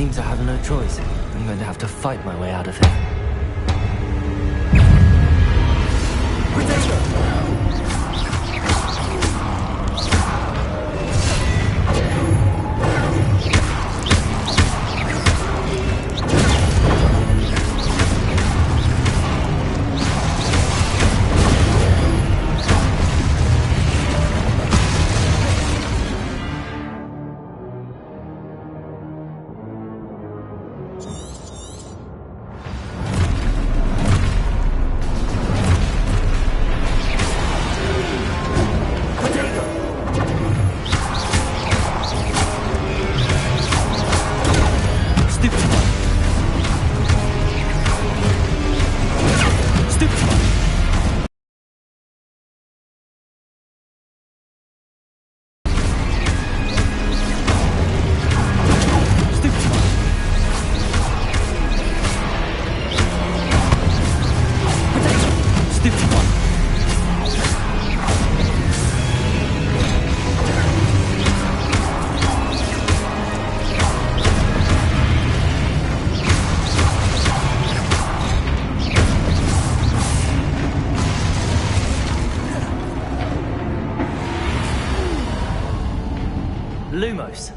seem to have no choice. I'm going to have to fight my way out of here. Lumos.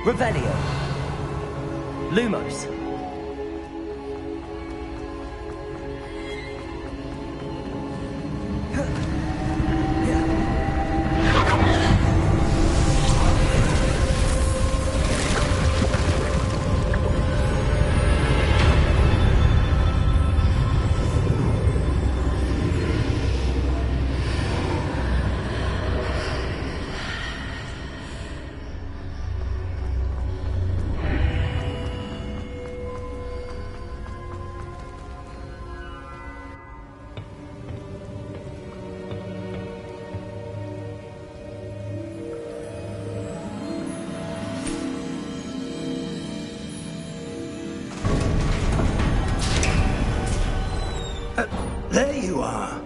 Revelio. Lumos. There you are.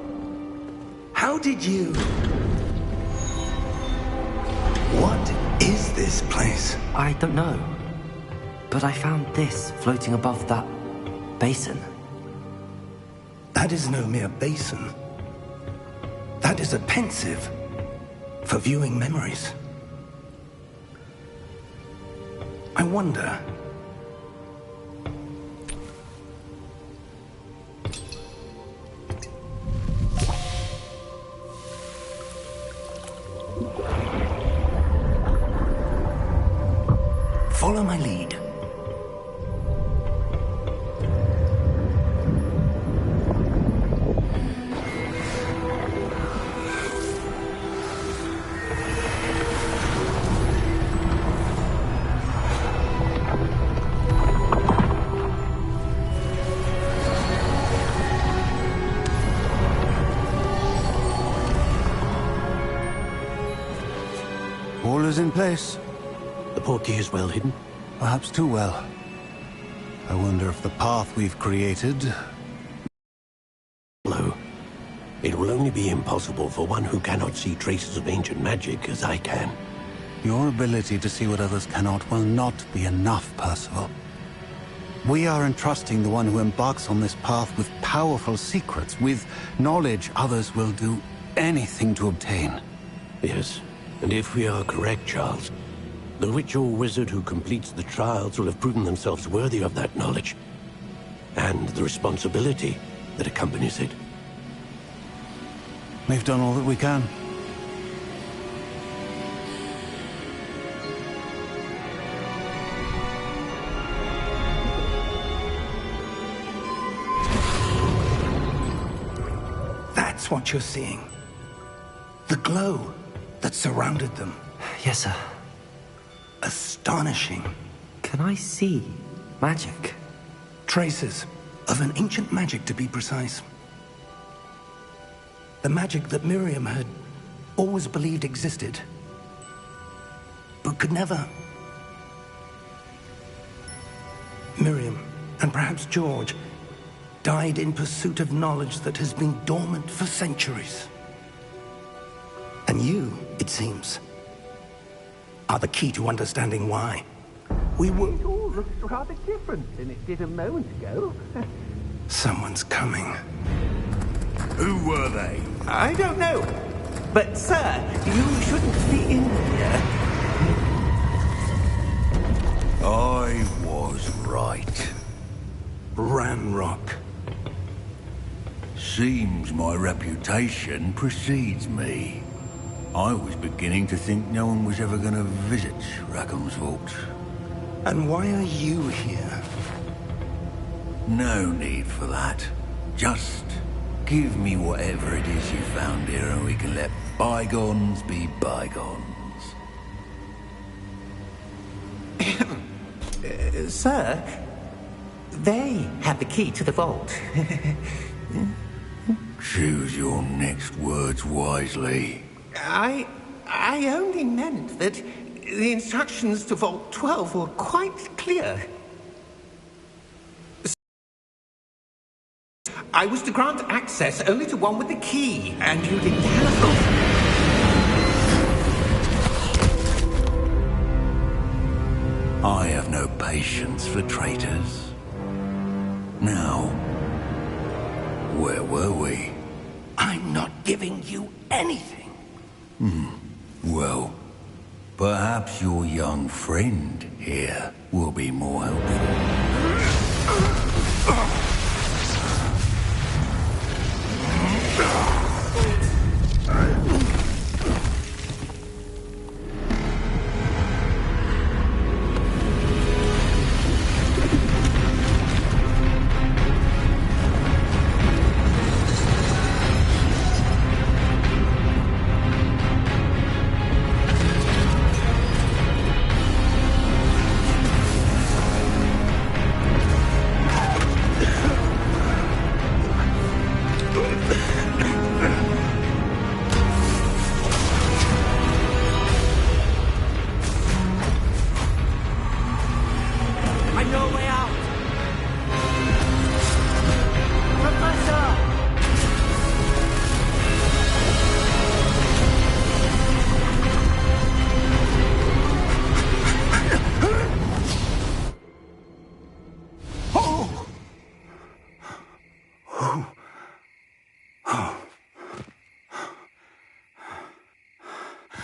How did you... What is this place? I don't know. But I found this floating above that basin. That is no mere basin. That is a pensive for viewing memories. I wonder... Follow my lead. All is in place. The portkey is well hidden? Perhaps too well. I wonder if the path we've created... No. It will only be impossible for one who cannot see traces of ancient magic as I can. Your ability to see what others cannot will not be enough, Percival. We are entrusting the one who embarks on this path with powerful secrets, with knowledge others will do anything to obtain. Yes, and if we are correct, Charles, the witch or wizard who completes the trials will have proven themselves worthy of that knowledge, and the responsibility that accompanies it. We've done all that we can. That's what you're seeing. The glow that surrounded them. Yes, sir. Astonishing. Can I see magic? Traces of an ancient magic, to be precise. The magic that Miriam had always believed existed, but could never. Miriam, and perhaps George, died in pursuit of knowledge that has been dormant for centuries. And you, it seems, are the key to understanding why. We were... It all looks rather different than it did a moment ago. Someone's coming. Who were they? I don't know. But, sir, you shouldn't be in here. I was right. Ranrock. Seems my reputation precedes me. I was beginning to think no one was ever going to visit Rackham's vault. And why are you here? No need for that. Just give me whatever it is you found here and we can let bygones be bygones. Sir, they have the key to the vault. Choose your next words wisely. I only meant that the instructions to Vault 12 were quite clear. I was to grant access only to one with the key, and you didn't have I have no patience for traitors. Now, where were we? I'm not giving you anything. Well, perhaps your young friend here will be more helpful.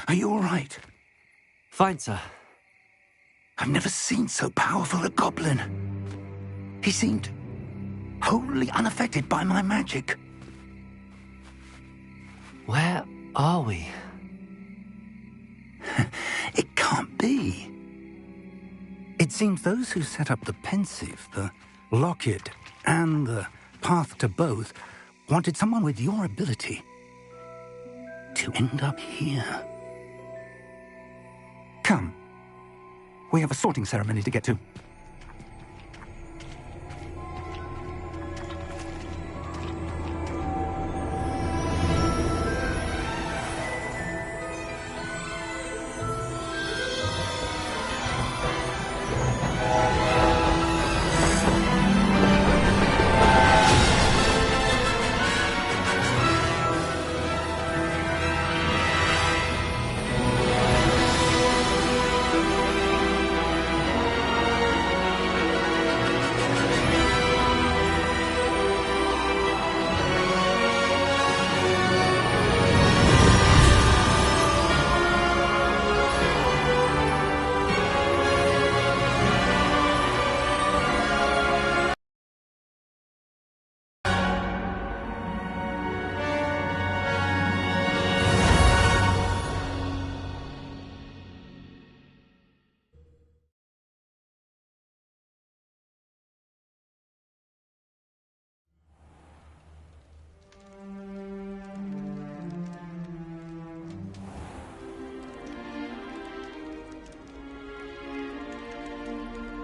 Are you all right? Fine, sir. I've never seen so powerful a goblin. He seemed wholly unaffected by my magic. Where are we? It can't be. It seems those who set up the Pensieve, the Locket, and the Path to Both wanted someone with your ability to end up here. Come. We have a sorting ceremony to get to.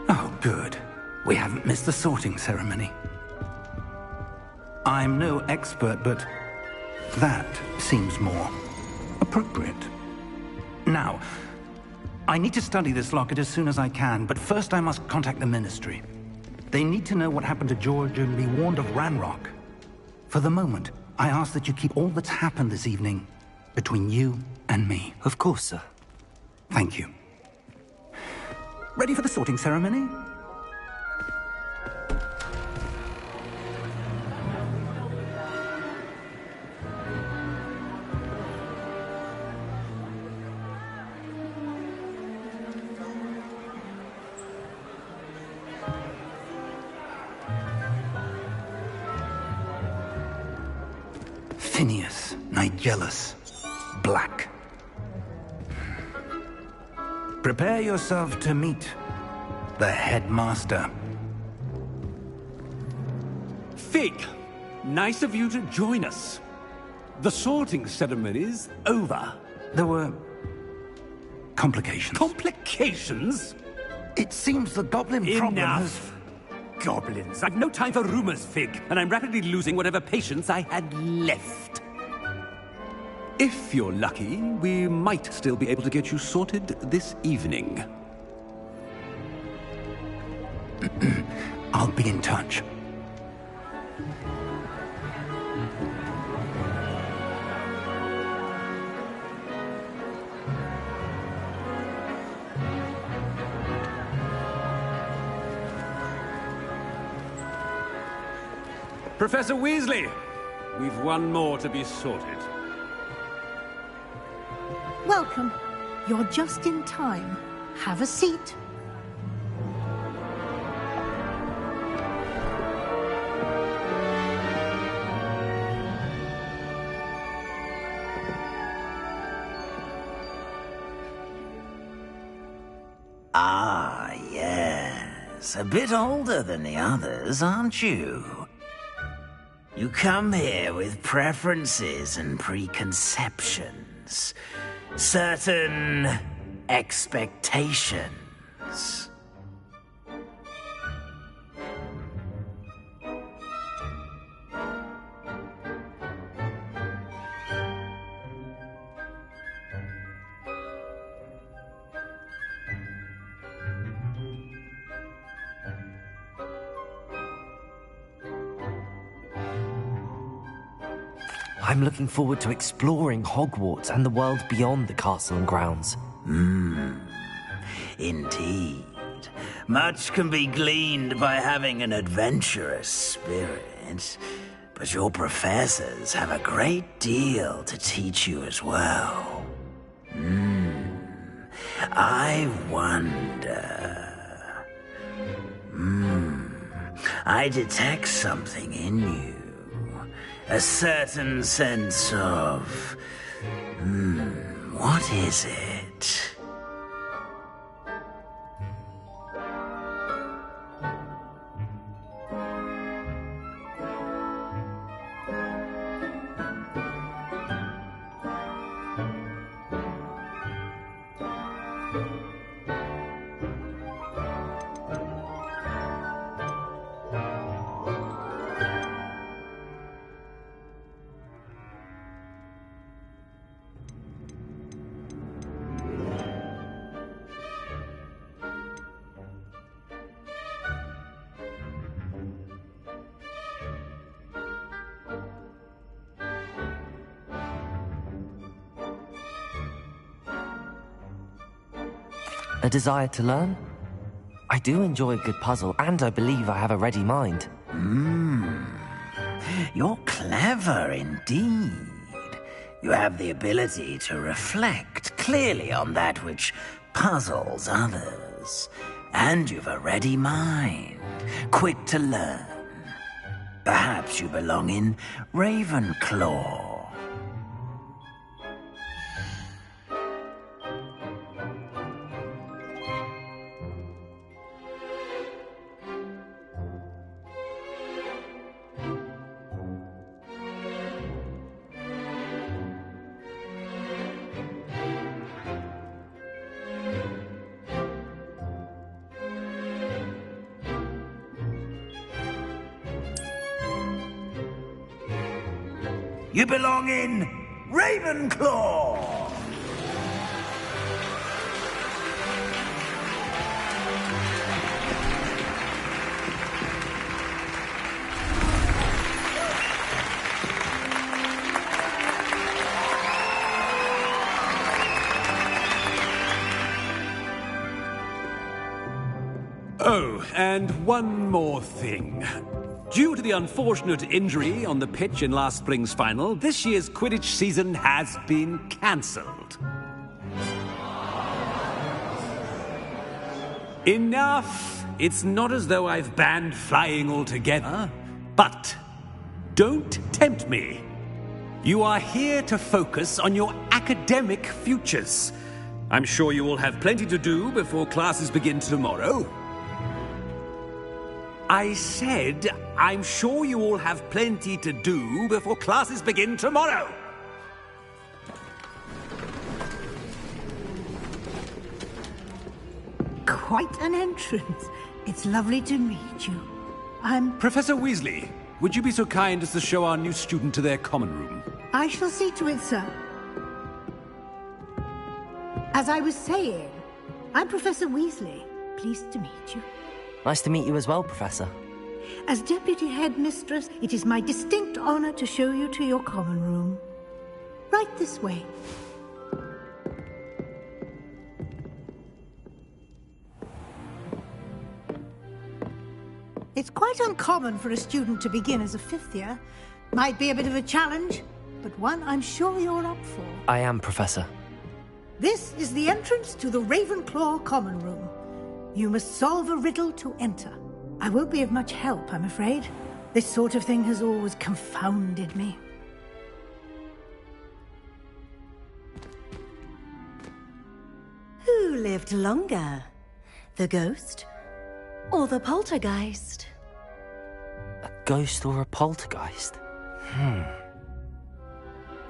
Oh, good. We haven't missed the sorting ceremony. I'm no expert, but that seems more appropriate. Now, I need to study this locket as soon as I can, but first I must contact the Ministry. They need to know what happened to George and be warned of Ranrock. For the moment, I ask that you keep all that's happened this evening between you and me. Of course, sir. Thank you. Ready for the sorting ceremony? Phineas Nigellus Black. Prepare yourself to meet the headmaster. Fig, nice of you to join us. The sorting ceremony's over. There were complications. Complications? It seems the goblin problem has... Enough! Goblins. I've no time for rumors, Fig, and I'm rapidly losing whatever patience I had left. If you're lucky, we might still be able to get you sorted this evening. I'll be in touch. Professor Weasley, we've one more to be sorted. Welcome. You're just in time. Have a seat. Ah, yes. A bit older than the others, aren't you? You come here with preferences and preconceptions. Certain expectations. I'm looking forward to exploring Hogwarts and the world beyond the castle and grounds. Indeed. Much can be gleaned by having an adventurous spirit, but your professors have a great deal to teach you as well. I wonder... I detect something in you. A certain sense of... what is it? A desire to learn? I do enjoy a good puzzle, and I believe I have a ready mind. You're clever indeed. You have the ability to reflect clearly on that which puzzles others. And you've a ready mind, quick to learn. Perhaps you belong in Ravenclaw. You belong in Ravenclaw! Oh, and one more thing. Due to the unfortunate injury on the pitch in last spring's final, this year's Quidditch season has been cancelled. Enough! It's not as though I've banned flying altogether. But don't tempt me. You are here to focus on your academic futures. I'm sure you will have plenty to do before classes begin tomorrow. I said, I'm sure you all have plenty to do before classes begin tomorrow. Quite an entrance. It's lovely to meet you. I'm... Professor Weasley, would you be so kind as to show our new student to their common room? I shall see to it, sir. As I was saying, I'm Professor Weasley. Pleased to meet you. Nice to meet you as well, Professor. As Deputy Headmistress, it is my distinct honor to show you to your common room. Right this way. It's quite uncommon for a student to begin as a fifth year. Might be a bit of a challenge, but one I'm sure you're up for. I am, Professor. This is the entrance to the Ravenclaw Common Room. You must solve a riddle to enter. I won't be of much help, I'm afraid. This sort of thing has always confounded me. Who lived longer? The ghost or the poltergeist? A ghost or a poltergeist?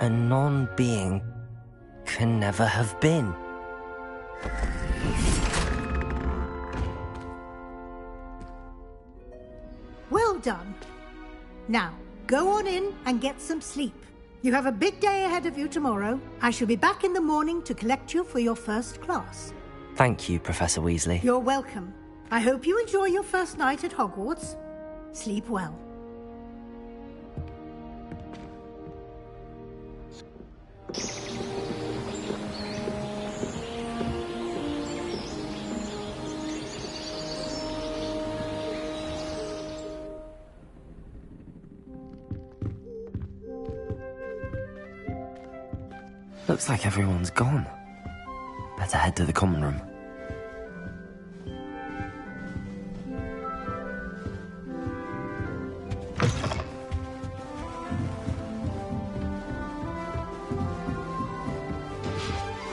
A non-being can never have been. Well done. Now, go on in and get some sleep. You have a big day ahead of you tomorrow. I shall be back in the morning to collect you for your first class. Thank you, Professor Weasley. You're welcome. I hope you enjoy your first night at Hogwarts. Sleep well. Looks like everyone's gone. Better head to the common room.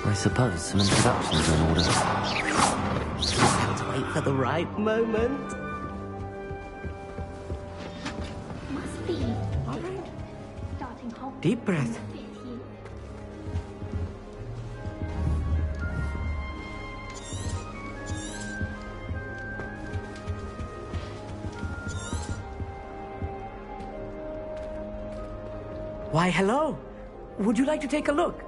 I suppose some introductions are in order. Have to wait for the right moment. Must be. All right. Starting Hogwarts. Deep breath. Why, hello. Would you like to take a look?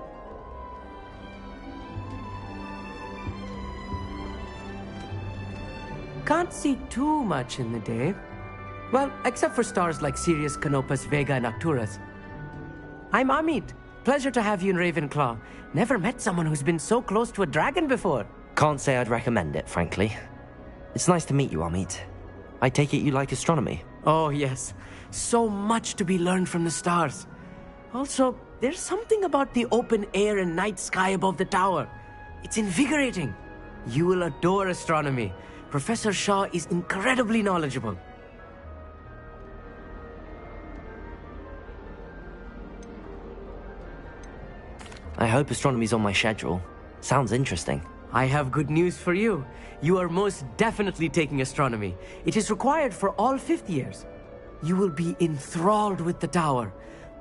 Can't see too much in the day. Well, except for stars like Sirius, Canopus, Vega, and Arcturus. I'm Amit. Pleasure to have you in Ravenclaw. Never met someone who's been so close to a dragon before. Can't say I'd recommend it, frankly. It's nice to meet you, Amit. I take it you like astronomy. Oh, yes. So much to be learned from the stars. Also, there's something about the open air and night sky above the tower. It's invigorating. You will adore astronomy. Professor Shaw is incredibly knowledgeable. I hope astronomy's on my schedule. Sounds interesting. I have good news for you. You are most definitely taking astronomy. It is required for all fifth years. You will be enthralled with the tower.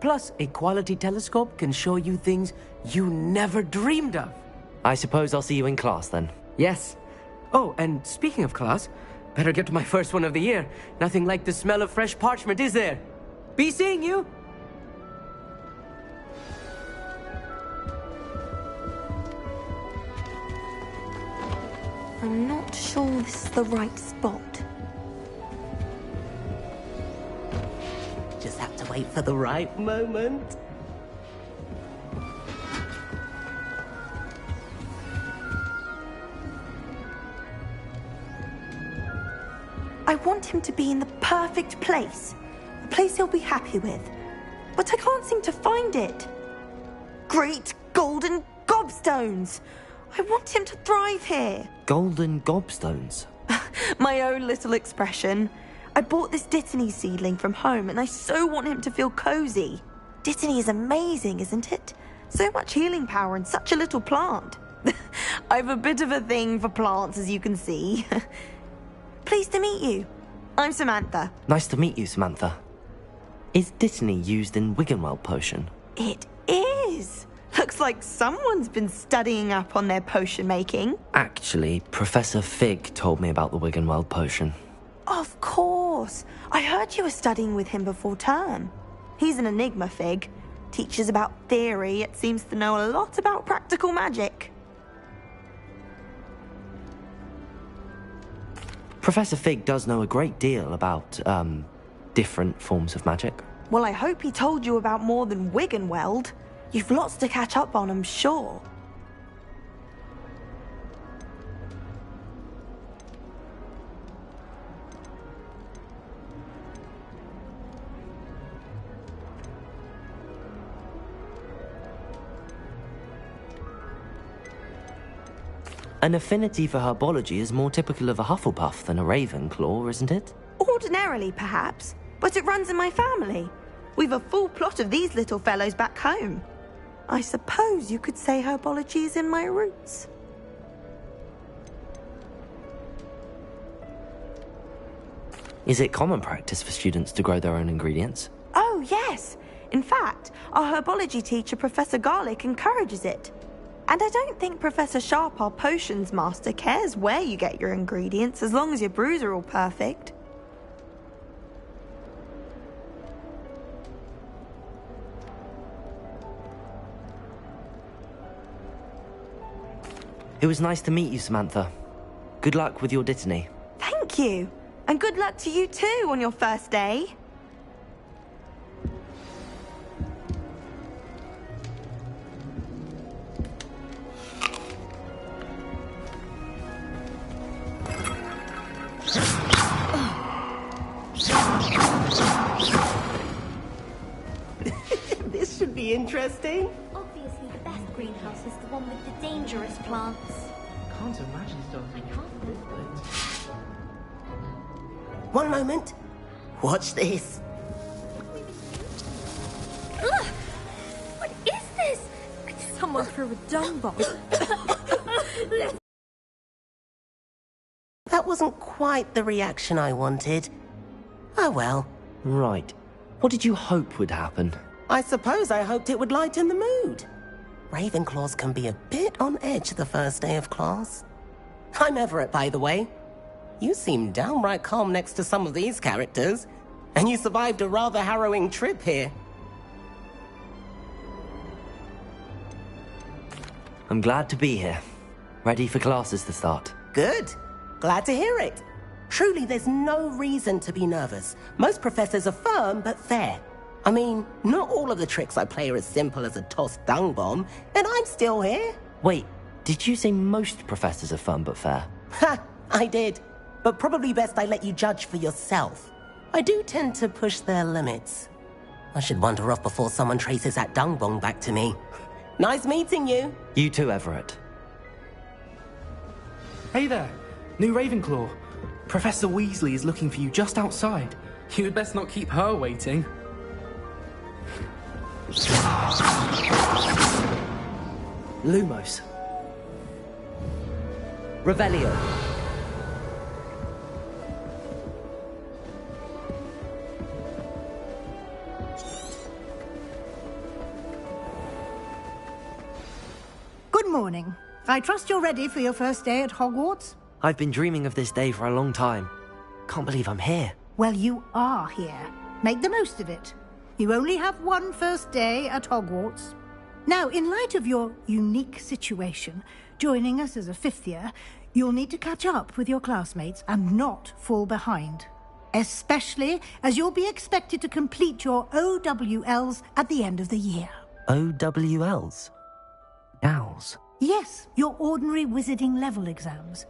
Plus, a quality telescope can show you things you never dreamed of. I suppose I'll see you in class then. Yes. Oh, and speaking of class, better get to my first one of the year. Nothing like the smell of fresh parchment, is there? Be seeing you! I'm not sure this is the right spot. Just have to wait for the right moment. I want him to be in the perfect place. A place he'll be happy with. But I can't seem to find it. Great golden gobstones! I want him to thrive here. Golden gobstones? My own little expression. I bought this Dittany seedling from home and I so want him to feel cozy. Dittany is amazing, isn't it? So much healing power in such a little plant. I've a bit of a thing for plants, as you can see. Pleased to meet you. I'm Samantha. Nice to meet you, Samantha. Is Dittany used in Wiggenweld potion? It is. Looks like someone's been studying up on their potion making. Actually, Professor Fig told me about the Wiggenweld potion. Of course. I heard you were studying with him before term. He's an enigma, Fig. Teaches about theory, yet seems to know a lot about practical magic. Professor Fig does know a great deal about, different forms of magic. Well, I hope he told you about more than Wiggenweld. You've lots to catch up on, I'm sure. An affinity for herbology is more typical of a Hufflepuff than a Ravenclaw, isn't it? Ordinarily, perhaps, but it runs in my family. We've a full plot of these little fellows back home. I suppose you could say herbology is in my roots. Is it common practice for students to grow their own ingredients? Oh, yes. In fact, our herbology teacher, Professor Garlick, encourages it. And I don't think Professor Sharp, our potions master, cares where you get your ingredients, as long as your brews are all perfect. It was nice to meet you, Samantha. Good luck with your Dittany. Thank you. And good luck to you too on your first day. This should be interesting. Obviously, the best greenhouse is the one with the dangerous plants. Can't imagine stuff. I can't believe One moment. Watch this. Ugh! What is this? Someone threw a dung bomb. That wasn't quite the reaction I wanted. Oh well. Right. What did you hope would happen? I suppose I hoped it would lighten the mood. Ravenclaws can be a bit on edge the first day of class. I'm Everett, by the way. You seem downright calm next to some of these characters, and you survived a rather harrowing trip here. I'm glad to be here. Ready for classes to start. Good. Glad to hear it. Truly, there's no reason to be nervous. Most professors are firm but fair. I mean, not all of the tricks I play are as simple as a tossed dung bomb, and I'm still here. Wait, did you say most professors are firm but fair? Ha! I did. But probably best I let you judge for yourself. I do tend to push their limits. I should wander off before someone traces that dung bomb back to me. Nice meeting you. You too, Everett. Hey there, new Ravenclaw. Professor Weasley is looking for you just outside. You had best not keep her waiting. Lumos. Revelio. Good morning. I trust you're ready for your first day at Hogwarts? I've been dreaming of this day for a long time. Can't believe I'm here. Well, you are here. Make the most of it. You only have one first day at Hogwarts. Now, in light of your unique situation, joining us as a fifth year, you'll need to catch up with your classmates and not fall behind. Especially as you'll be expected to complete your OWLs at the end of the year. OWLs? Owls? Yes, your ordinary wizarding level exams.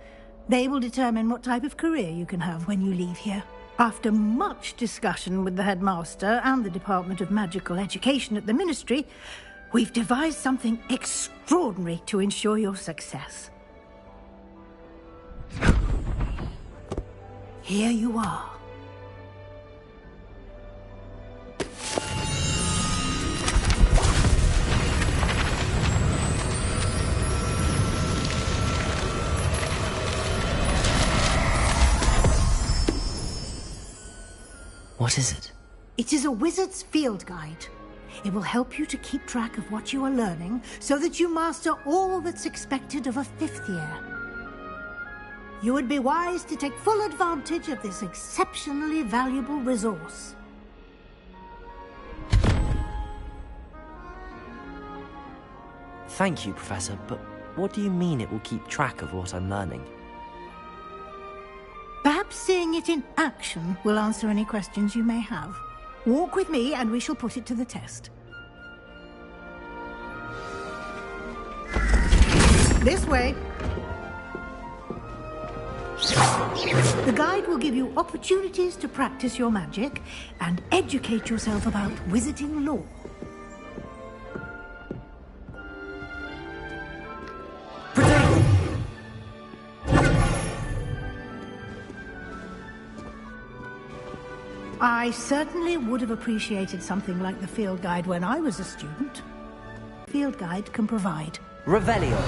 They will determine what type of career you can have when you leave here. After much discussion with the headmaster and the Department of Magical Education at the Ministry, we've devised something extraordinary to ensure your success. Here you are. What is it? It is a wizard's field guide. It will help you to keep track of what you are learning so that you master all that's expected of a 5th year. You would be wise to take full advantage of this exceptionally valuable resource. Thank you, Professor, but what do you mean it will keep track of what I'm learning? Perhaps seeing it in action will answer any questions you may have. Walk with me and we shall put it to the test. This way. The guide will give you opportunities to practice your magic and educate yourself about wizarding lore. I certainly would have appreciated something like the field guide when I was a student. Field guide can provide. Revelio.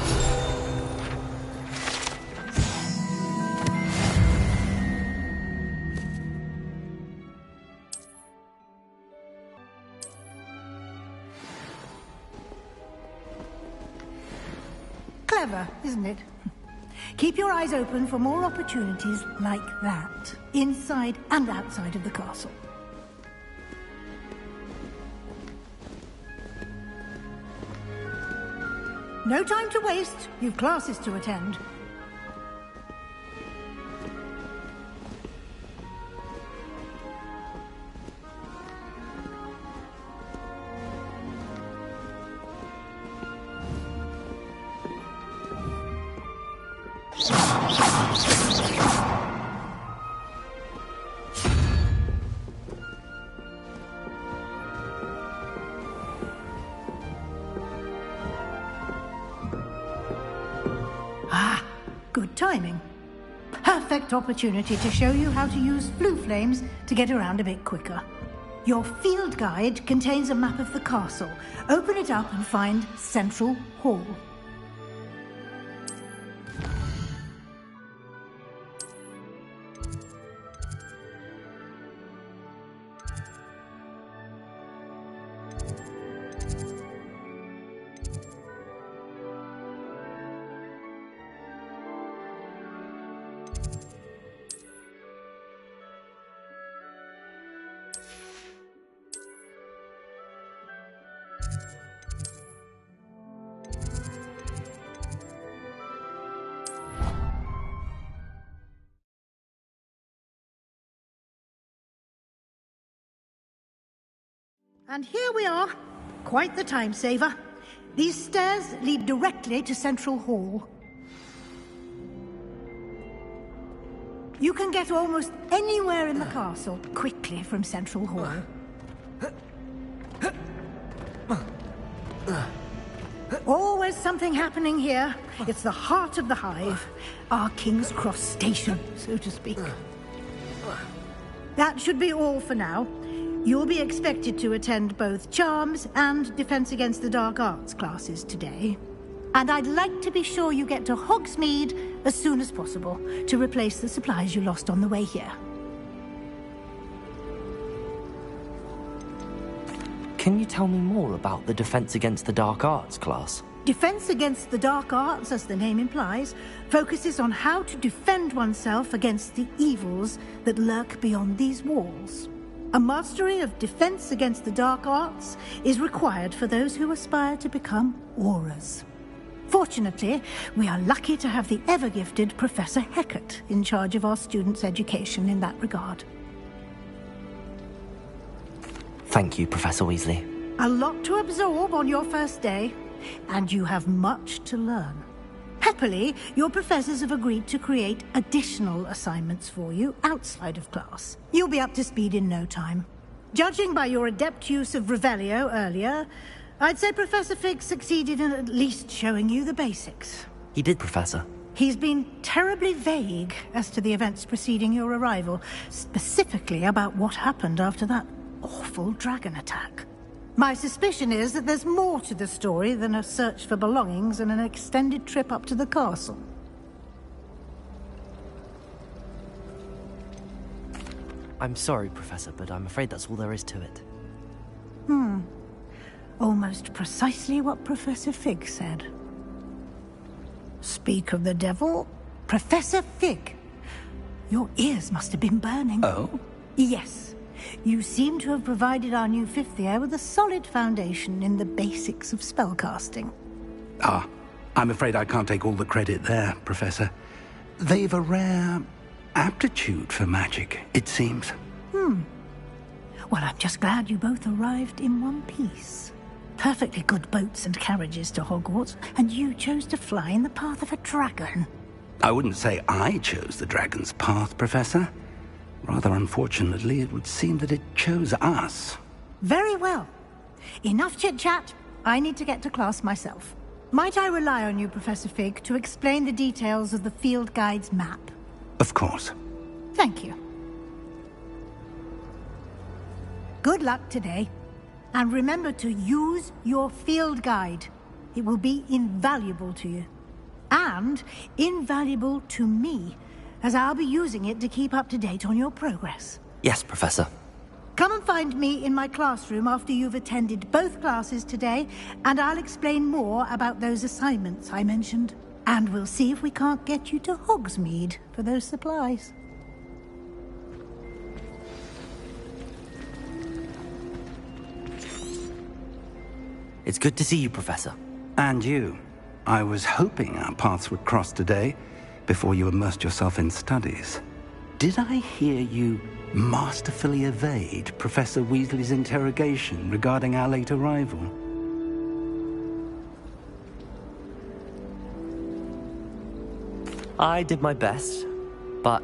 Clever, isn't it? Keep your eyes open for more opportunities like that, inside and outside of the castle. No time to waste. You've classes to attend. Good timing. Perfect opportunity to show you how to use flue flames to get around a bit quicker. Your field guide contains a map of the castle. Open it up and find Central Hall. And here we are. Quite the time saver. These stairs lead directly to Central Hall. You can get almost anywhere in the castle quickly from Central Hall. Always something happening here. It's the heart of the hive. Our King's Cross station, so to speak. That should be all for now. You'll be expected to attend both Charms and Defense Against the Dark Arts classes today. And I'd like to be sure you get to Hogsmeade as soon as possible to replace the supplies you lost on the way here. Can you tell me more about the Defense Against the Dark Arts class? Defense Against the Dark Arts, as the name implies, focuses on how to defend oneself against the evils that lurk beyond these walls. A mastery of Defense Against the Dark Arts is required for those who aspire to become Aurors. Fortunately, we are lucky to have the ever-gifted Professor Hecat in charge of our students' education in that regard. Thank you, Professor Weasley. A lot to absorb on your first day, and you have much to learn. Happily, your professors have agreed to create additional assignments for you outside of class. You'll be up to speed in no time. Judging by your adept use of Revelio earlier, I'd say Professor Fig succeeded in at least showing you the basics. He did, Professor. He's been terribly vague as to the events preceding your arrival, specifically about what happened after that awful dragon attack. My suspicion is that there's more to the story than a search for belongings and an extended trip up to the castle. I'm sorry, Professor, but I'm afraid that's all there is to it. Almost precisely what Professor Fig said. Speak of the devil, Professor Fig. Your ears must have been burning. Oh? Yes. You seem to have provided our new fifth year with a solid foundation in the basics of spellcasting. Ah, I'm afraid I can't take all the credit there, Professor. They've a rare aptitude for magic, it seems. Well, I'm just glad you both arrived in one piece. Perfectly good boats and carriages to Hogwarts, and you chose to fly in the path of a dragon. I wouldn't say I chose the dragon's path, Professor. Rather unfortunately, it would seem that it chose us. Very well. Enough chit-chat. I need to get to class myself. Might I rely on you, Professor Fig, to explain the details of the field guide's map? Of course. Thank you. Good luck today. And remember to use your field guide. It will be invaluable to you. And invaluable to me, as I'll be using it to keep up to date on your progress. Yes, Professor. Come and find me in my classroom after you've attended both classes today, and I'll explain more about those assignments I mentioned. And we'll see if we can't get you to Hogsmeade for those supplies. It's good to see you, Professor. And you. I was hoping our paths would cross today, before you immersed yourself in studies. Did I hear you masterfully evade Professor Weasley's interrogation regarding our late arrival? I did my best, but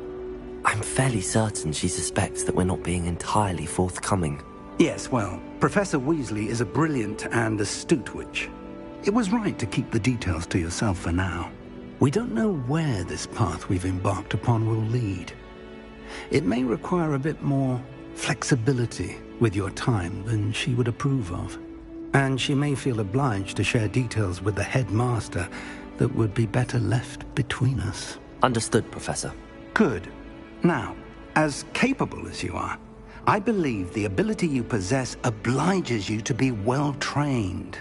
I'm fairly certain she suspects that we're not being entirely forthcoming. Yes, well, Professor Weasley is a brilliant and astute witch. It was right to keep the details to yourself for now. We don't know where this path we've embarked upon will lead. It may require a bit more flexibility with your time than she would approve of. And she may feel obliged to share details with the headmaster that would be better left between us. Understood, Professor. Good. Now, as capable as you are, I believe the ability you possess obliges you to be well trained.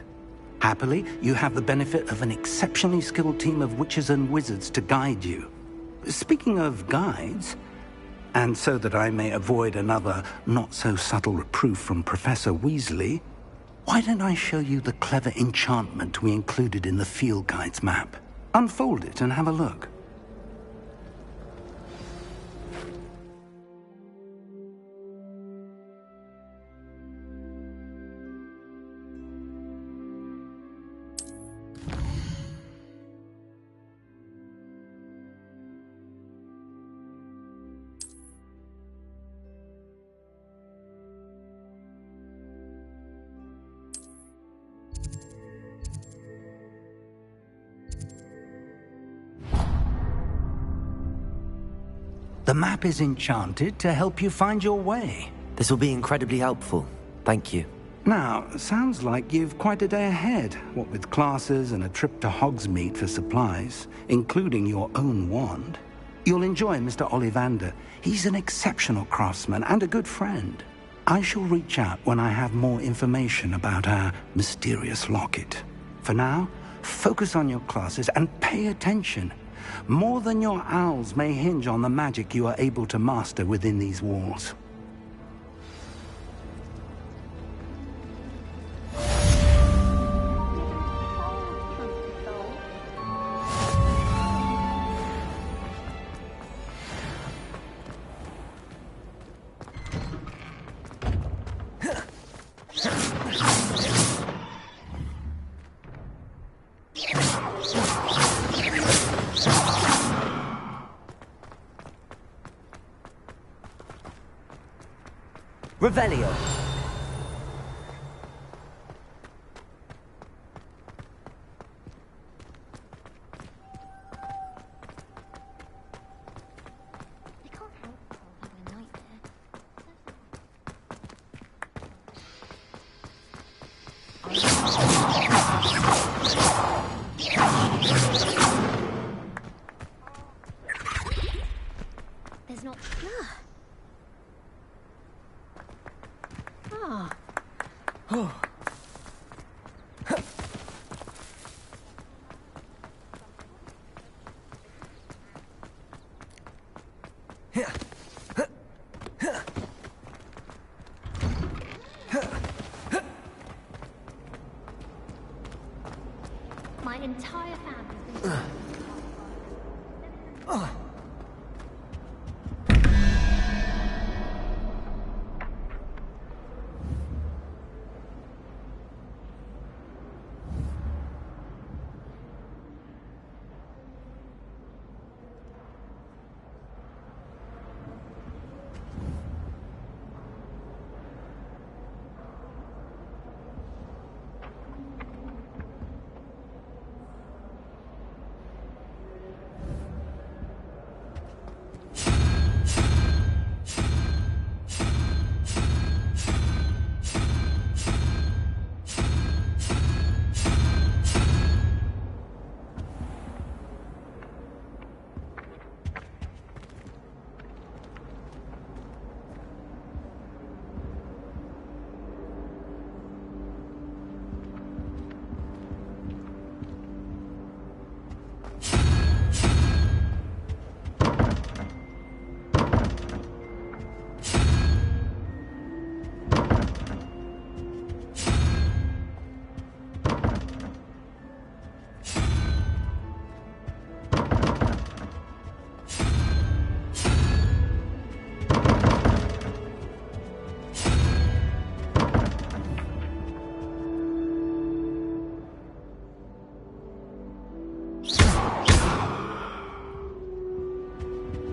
Happily, you have the benefit of an exceptionally skilled team of witches and wizards to guide you. Speaking of guides, and so that I may avoid another not-so-subtle reproof from Professor Weasley, why don't I show you the clever enchantment we included in the field guide's map? Unfold it and have a look. The map is enchanted to help you find your way. This will be incredibly helpful. Thank you. Now, sounds like you've quite a day ahead, what with classes and a trip to Hogsmeade for supplies, including your own wand. You'll enjoy Mr. Ollivander. He's an exceptional craftsman and a good friend. I shall reach out when I have more information about our mysterious locket. For now, focus on your classes and pay attention. More than your owls may hinge on the magic you are able to master within these walls. Revelio. There's not. Ah. Oh. My entire family's been.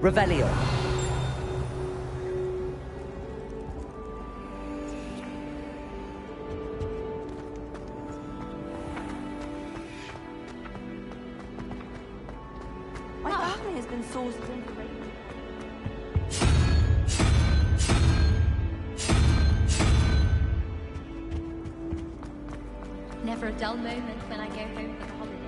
Revelio. My family has been sourced into Raven. Never a dull moment when I go home for the holidays.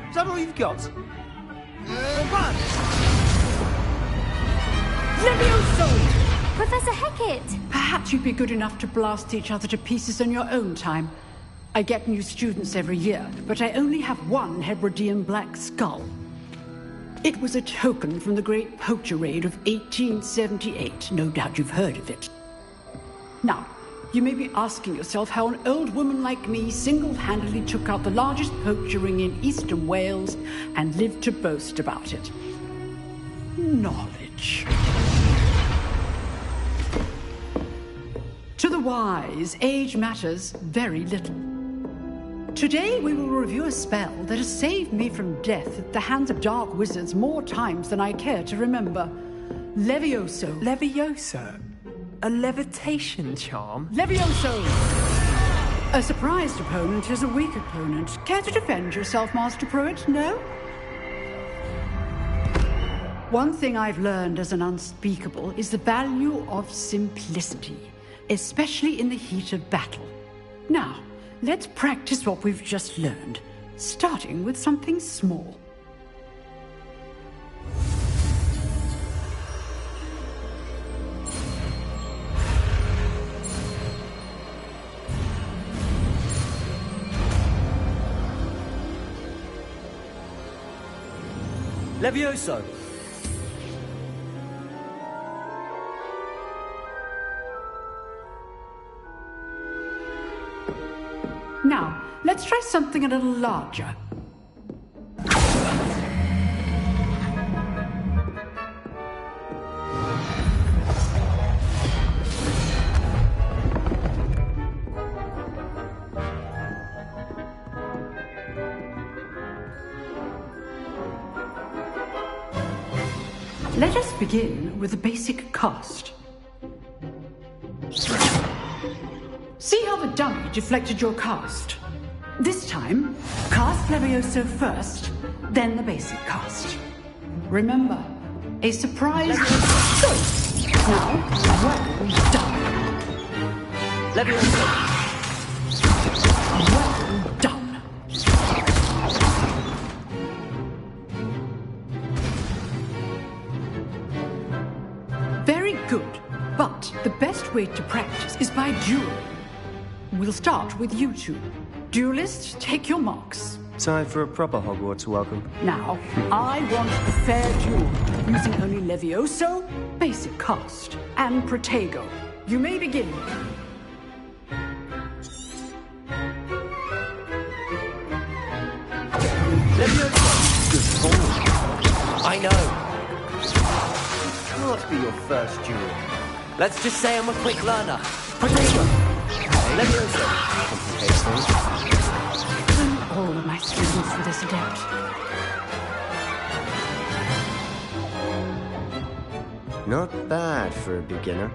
Is that all you've got? Run! Levioso! Professor Hecat! Perhaps you'd be good enough to blast each other to pieces on your own time. I get new students every year, but I only have one Hebridean black skull. It was a token from the Great Poacher Raid of 1878. No doubt you've heard of it. Now, you may be asking yourself how an old woman like me single-handedly took out the largest poacher ring in eastern Wales and lived to boast about it. Knowledge. To the wise, age matters very little. Today we will review a spell that has saved me from death at the hands of dark wizards more times than I care to remember. Levioso. Levioso? A levitation charm? Levioso! A surprised opponent is a weak opponent. Care to defend yourself, Master Pruitt? No? One thing I've learned as an unspeakable is the value of simplicity, especially in the heat of battle. Now, let's practice what we've just learned, starting with something small. Levioso! Now, let's try something a little larger. Let us begin with the basic cast. See how the dummy deflected your cast? This time, cast Levioso first, then the basic cast. Remember, a surprise... Good! Now, well done. Levioso! Well done. Very good, but the best way to practice is by duel. We'll start with you two. Duelists, take your marks. Time for a proper Hogwarts welcome. Now, I want a fair duel, using only Levioso, basic cast, and Protego. You may begin. Levioso! Good ball. I know. Can't be your first duel. Let's just say I'm a quick learner. Protego! Levioso! Complicates things. I'm all of my students for this adept. Not bad for a beginner.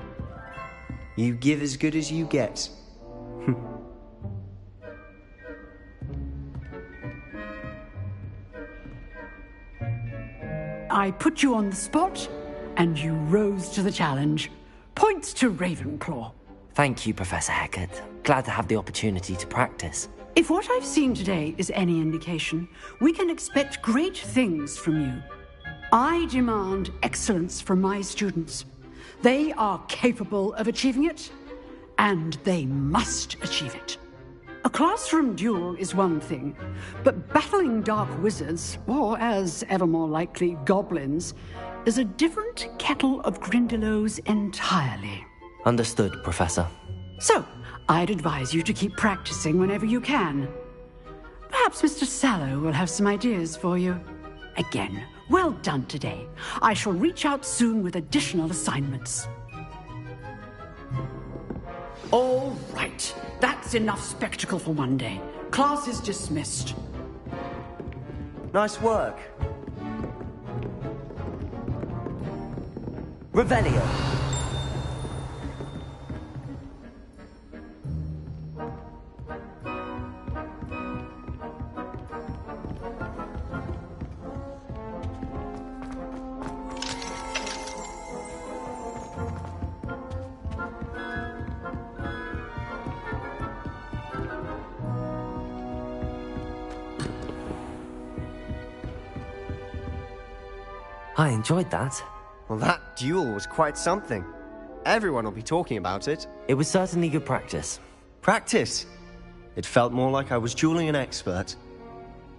You give as good as you get. I put you on the spot, and you rose to the challenge. Points to Ravenclaw. Thank you, Professor Hecat. Glad to have the opportunity to practice. If what I've seen today is any indication, we can expect great things from you. I demand excellence from my students. They are capable of achieving it, and they must achieve it. A classroom duel is one thing, but battling dark wizards, or as ever more likely, goblins, is a different kettle of Grindylows entirely. Understood, Professor. So, I'd advise you to keep practicing whenever you can. Perhaps Mr. Sallow will have some ideas for you. Again, well done today. I shall reach out soon with additional assignments. All right. That's enough spectacle for one day. Class is dismissed. Nice work. Revelio. I enjoyed that. Well, that duel was quite something. Everyone will be talking about it. It was certainly good practice. Practice? It felt more like I was dueling an expert.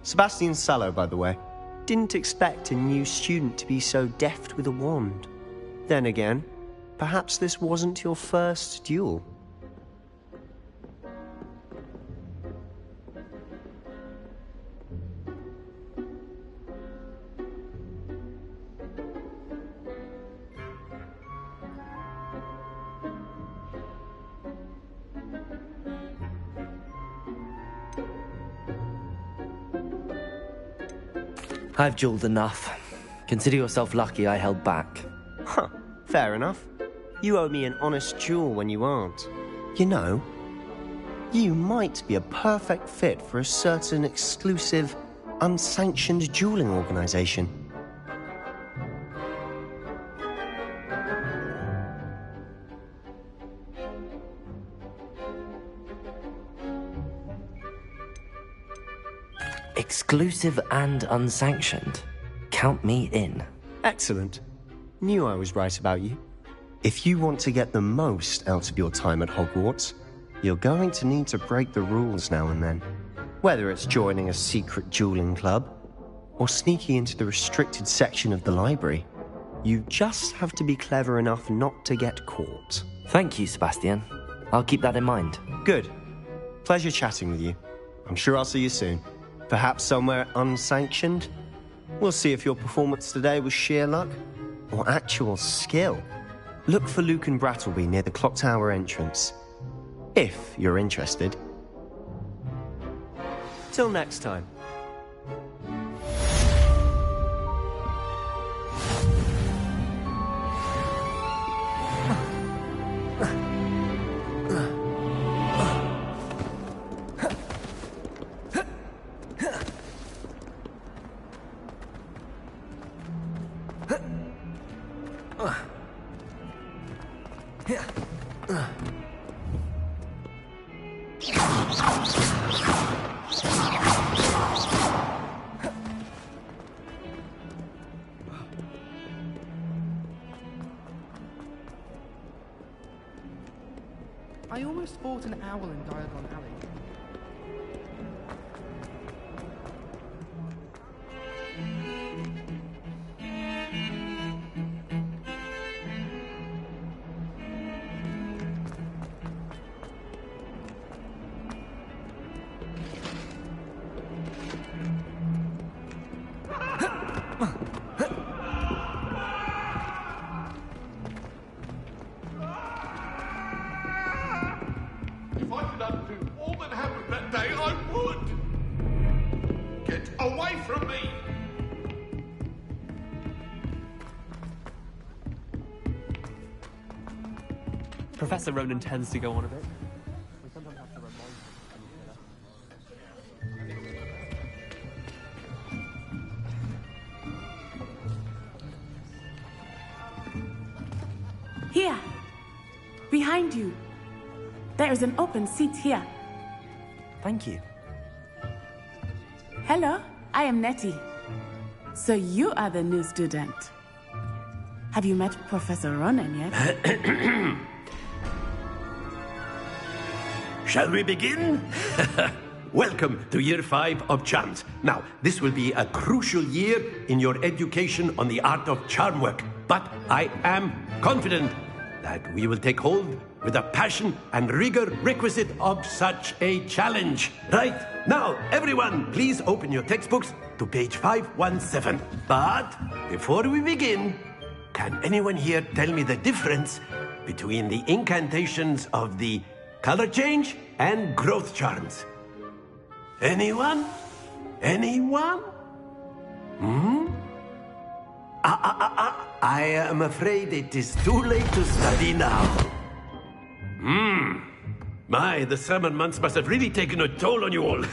Sebastian Sallow, by the way. Didn't expect a new student to be so deft with a wand. Then again, perhaps this wasn't your first duel. I've jeweled enough. Consider yourself lucky I held back. Huh, fair enough. You owe me an honest jewel when you aren't. You know, you might be a perfect fit for a certain exclusive, unsanctioned dueling organization. Exclusive and unsanctioned. Count me in. Excellent. Knew I was right about you. If you want to get the most out of your time at Hogwarts, you're going to need to break the rules now and then. Whether it's joining a secret dueling club, or sneaking into the restricted section of the library, you just have to be clever enough not to get caught. Thank you, Sebastian. I'll keep that in mind. Good. Pleasure chatting with you. I'm sure I'll see you soon. Perhaps somewhere unsanctioned? We'll see if your performance today was sheer luck or actual skill. Look for Luke and Brattleby near the Clock Tower entrance. If you're interested. Till next time. I almost fought an owl in Diagon Alley. If I could undo all that happened that day, I would! Get away from me! Professor Ronan tends to go on a bit. We sometimes have to remind Here! Behind you! There is an open seat here. Thank you. Hello, I am Nettie. So you are the new student. Have you met Professor Ronan yet? Shall we begin? Welcome to Year 5 of Charms. Now, this will be a crucial year in your education on the art of charm work. But I am confident that we will take hold with the passion and rigor requisite of such a challenge. Right, now, everyone, please open your textbooks to page 517. But before we begin, can anyone here tell me the difference between the incantations of the color change and growth charms? Anyone? Anyone? I am afraid it is too late to study now. My, the summer months must have really taken a toll on you all.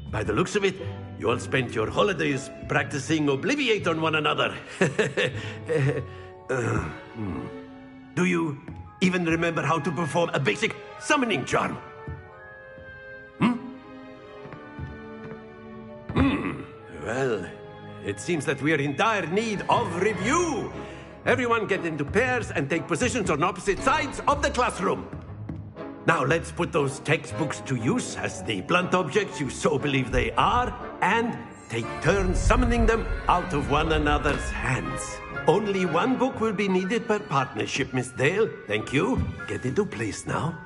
By the looks of it, you all spent your holidays practicing Obliviate on one another. Do you even remember how to perform a basic summoning charm? Well, it seems that we are in dire need of review. Everyone get into pairs and take positions on opposite sides of the classroom. Now let's put those textbooks to use as the blunt objects you so believe they are, and take turns summoning them out of one another's hands. Only one book will be needed per partnership, Miss Dale. Thank you. Get into place now.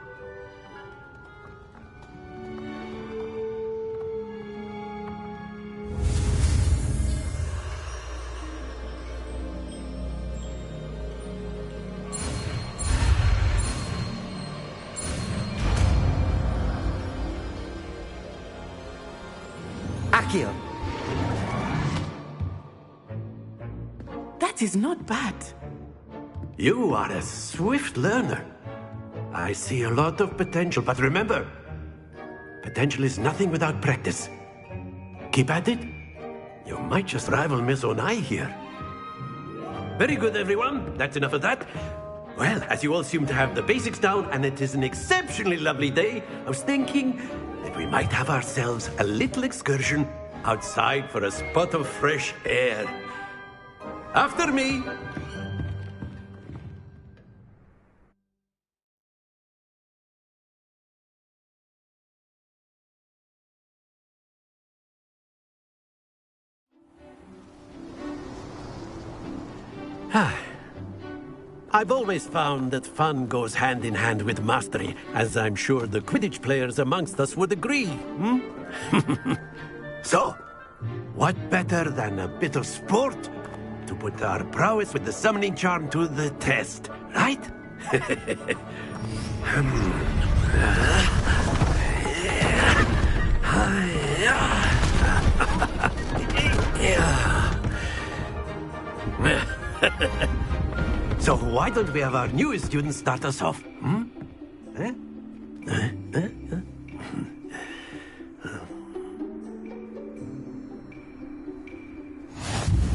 Accio! That is not bad. You are a swift learner. I see a lot of potential, but remember, potential is nothing without practice. Keep at it. You might just rival Miss Onai here. Very good, everyone. That's enough of that. Well, as you all seem to have the basics down, and it is an exceptionally lovely day, I was thinking that we might have ourselves a little excursion outside for a spot of fresh air. After me. I've always found that fun goes hand in hand with mastery, as I'm sure the Quidditch players amongst us would agree, So, what better than a bit of sport to put our prowess with the summoning charm to the test, right? So why don't we have our newest student start us off?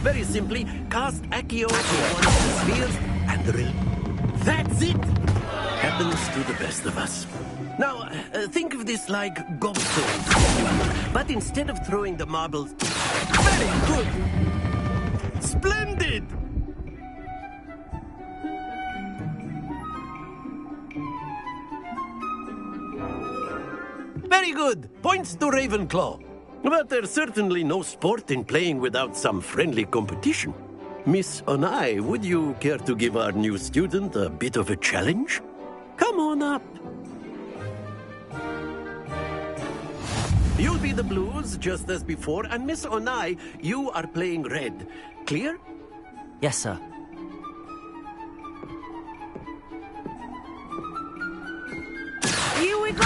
Very simply, cast Accio on one of the spheres and that's it! Happens to the best of us. Now, think of this like gobstones, but instead of throwing the marbles... Very good! Splendid! Very good. Points to Ravenclaw. But there's certainly no sport in playing without some friendly competition. Miss Onai, would you care to give our new student a bit of a challenge? Come on up. You'll be the blues, just as before, and Miss Onai, you are playing red. Clear? Yes, sir. Here we go!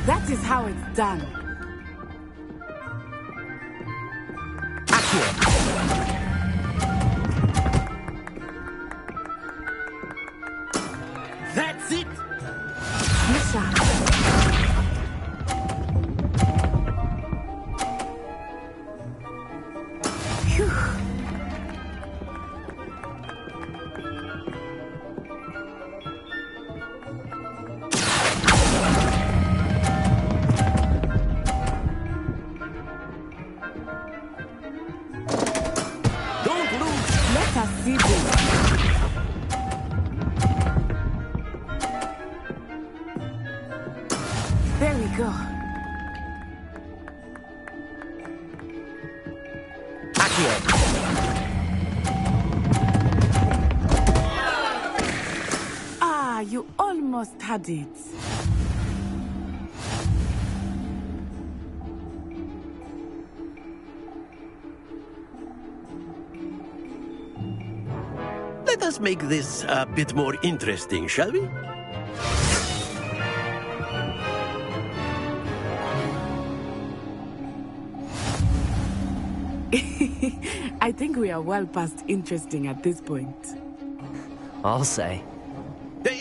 That is how it's done. That's it! There we go. Ah, you almost had it. Let us make this a bit more interesting, shall we? I think we are well past interesting at this point. I'll say.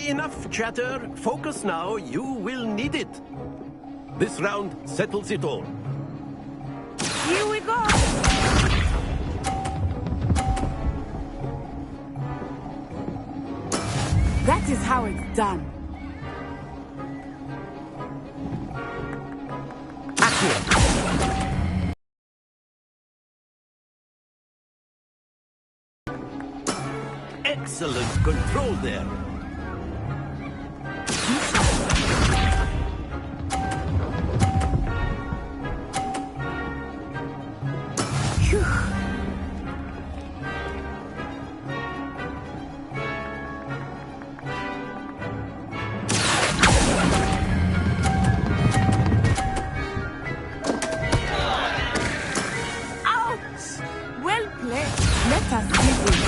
Enough chatter. Focus now. You will need it. This round settles it all. Here we go! That is how it's done. Excellent control there. Ouch! Well played. Let us see this.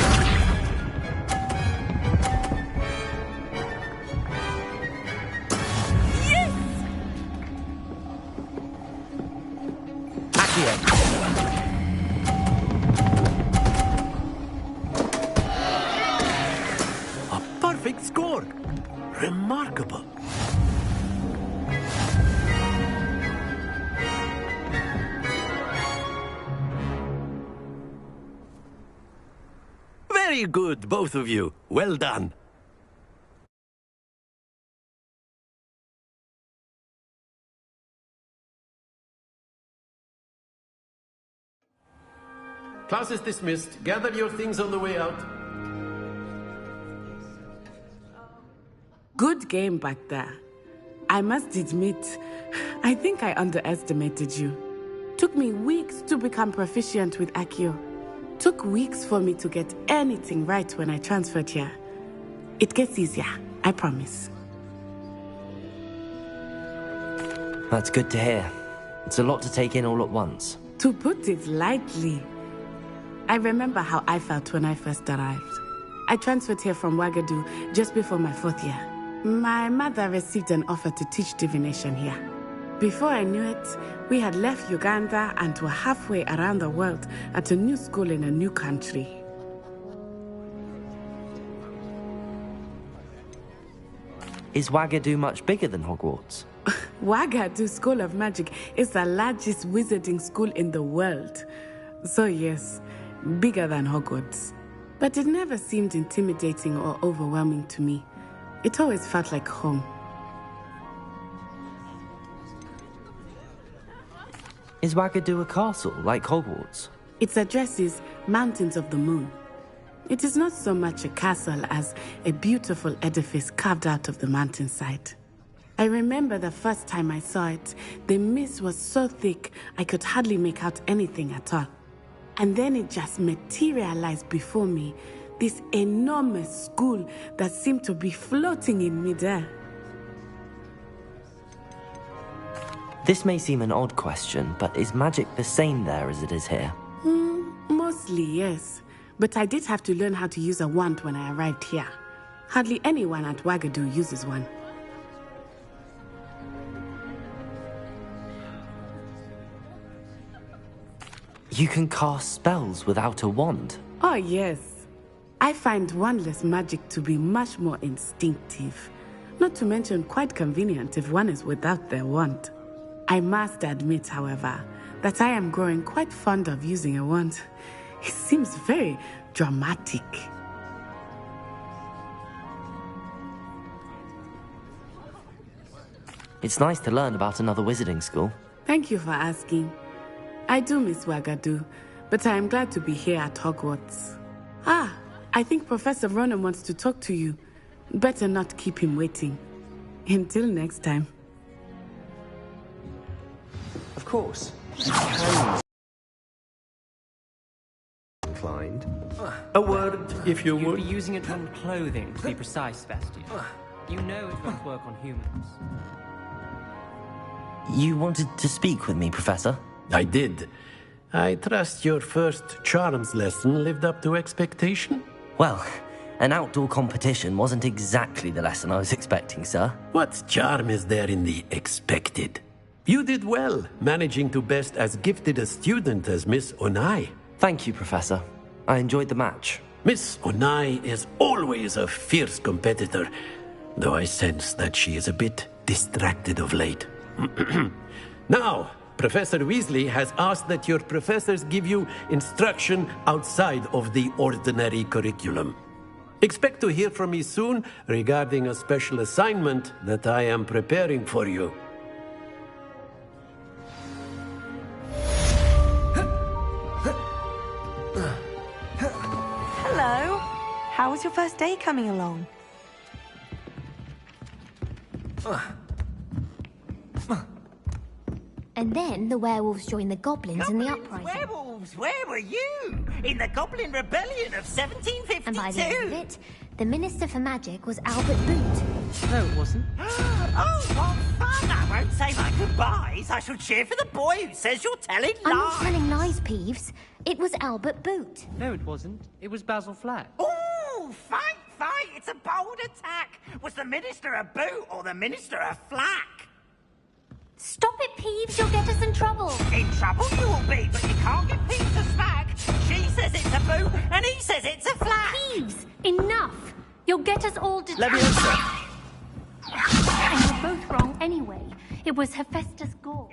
Accio! A perfect score! Remarkable. Very good, both of you. Well done. Class is dismissed. Gather your things on the way out. Good game back there. I must admit, I think I underestimated you. Took me weeks to become proficient with Accio. Took weeks for me to get anything right when I transferred here. It gets easier, I promise. That's good to hear. It's a lot to take in all at once. To put it lightly, I remember how I felt when I first arrived. I transferred here from Wagadu just before my 4th year. My mother received an offer to teach divination here. Before I knew it, we had left Uganda and were halfway around the world at a new school in a new country. Is Wagadu much bigger than Hogwarts? Wagadu School of Magic is the largest wizarding school in the world. So yes, bigger than Hogwarts. But it never seemed intimidating or overwhelming to me. It always felt like home. Is Wagadu a castle, like Hogwarts? Its address is Mountains of the Moon. It is not so much a castle as a beautiful edifice carved out of the mountainside. I remember the first time I saw it, the mist was so thick I could hardly make out anything at all. And then it just materialized before me, this enormous school that seemed to be floating in midair. This may seem an odd question, but is magic the same there as it is here? Mostly, yes. But I did have to learn how to use a wand when I arrived here. Hardly anyone at Wagadu uses one. You can cast spells without a wand? Oh, yes. I find wandless magic to be much more instinctive. Not to mention quite convenient if one is without their wand. I must admit, however, that I am growing quite fond of using a wand. It seems very dramatic. It's nice to learn about another wizarding school. Thank you for asking. I do miss Wagadu, but I am glad to be here at Hogwarts. Ah, I think Professor Ronen wants to talk to you. Better not keep him waiting. Until next time. Of course. Inclined. A word, if you would. You'd be using it on clothing, to be precise, Sebastian. You know it won't work on humans. You wanted to speak with me, Professor? I did. I trust your first charms lesson lived up to expectation? Well, an outdoor competition wasn't exactly the lesson I was expecting, sir. What charm is there in the expected? You did well, managing to best as gifted a student as Miss Onai. Thank you, Professor. I enjoyed the match. Miss Onai is always a fierce competitor, though I sense that she is a bit distracted of late. Now, Professor Weasley has asked that your professors give you instruction outside of the ordinary curriculum. Expect to hear from me soon regarding a special assignment that I am preparing for you. Hello. How was your first day coming along? And then the werewolves joined the goblins in the uprising. Werewolves, where were you? In the Goblin Rebellion of 1752? And by the end of it, the Minister for Magic was Albert Boot. No, it wasn't. Oh, what fun! I won't say my goodbyes. I shall cheer for the boy who says you're telling lies. I'm not telling lies, Peeves. It was Albert Boot. No, it wasn't. It was Basil Flack. Oh, fight! It's a bold attack. Was the Minister a boot or the Minister a flack? Stop it, Peeves. You'll get us in trouble. In trouble you will be, but you can't give Peeves a smack. She says it's a boo, and he says it's a flat. Peeves, enough! You'll get us all to... Leviosa! And you're both wrong anyway. It was Hephaestus Gore.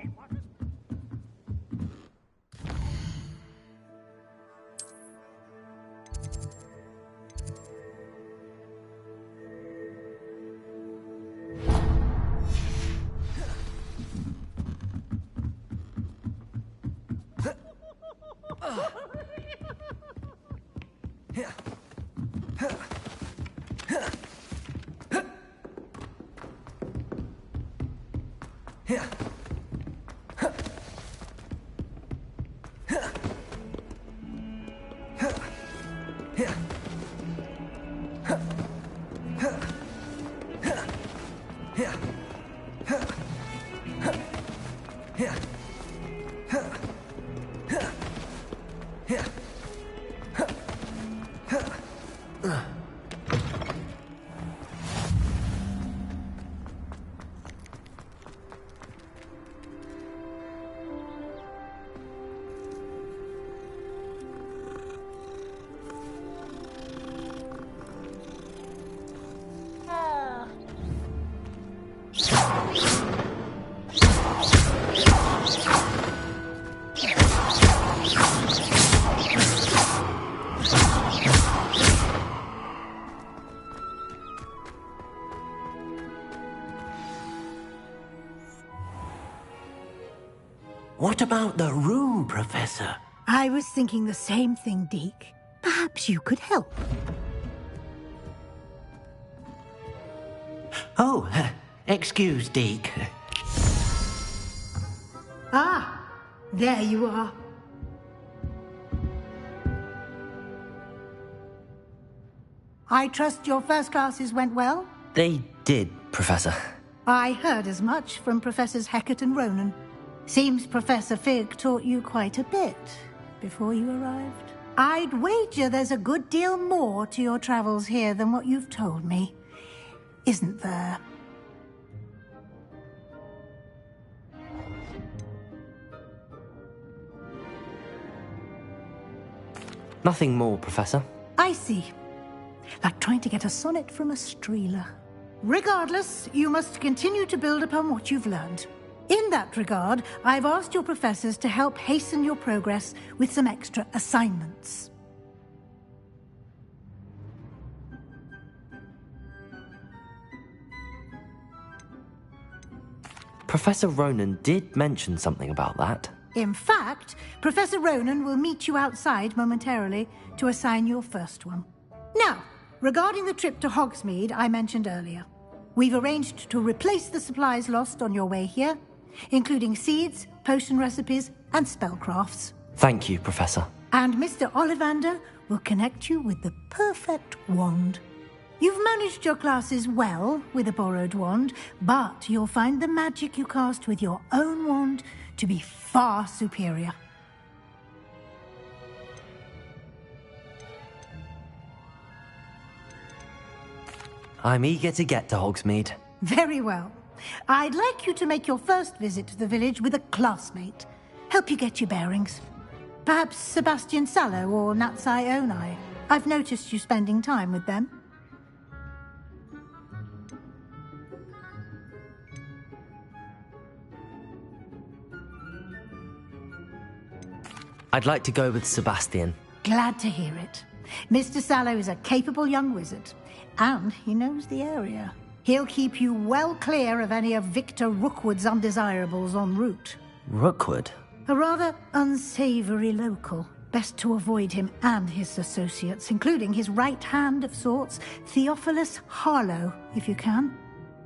What about the room, Professor? I was thinking the same thing, Deke. Perhaps you could help. Oh, excuse, Deke. Ah, there you are. I trust your first classes went well? They did, Professor. I heard as much from Professors Hecat and Ronan. Seems Professor Fig taught you quite a bit before you arrived. I'd wager there's a good deal more to your travels here than what you've told me. Isn't there? Nothing more, Professor. I see. Like trying to get a sonnet from a streeler. Regardless, you must continue to build upon what you've learned. In that regard, I've asked your professors to help hasten your progress with some extra assignments. Professor Ronan did mention something about that. In fact, Professor Ronan will meet you outside momentarily to assign your first one. Now, regarding the trip to Hogsmeade I mentioned earlier, we've arranged to replace the supplies lost on your way here, including seeds, potion recipes, and spellcrafts. Thank you, Professor. And Mr. Ollivander will connect you with the perfect wand. You've managed your classes well with a borrowed wand, but you'll find the magic you cast with your own wand to be far superior. I'm eager to get to Hogsmeade. Very well. I'd like you to make your first visit to the village with a classmate. Help you get your bearings. Perhaps Sebastian Sallow or Natsai Onai. I've noticed you spending time with them. I'd like to go with Sebastian. Glad to hear it. Mr. Sallow is a capable young wizard, and he knows the area. He'll keep you well clear of any of Victor Rookwood's undesirables en route. Rookwood? A rather unsavory local. Best to avoid him and his associates, including his right hand of sorts, Theophilus Harlow, if you can.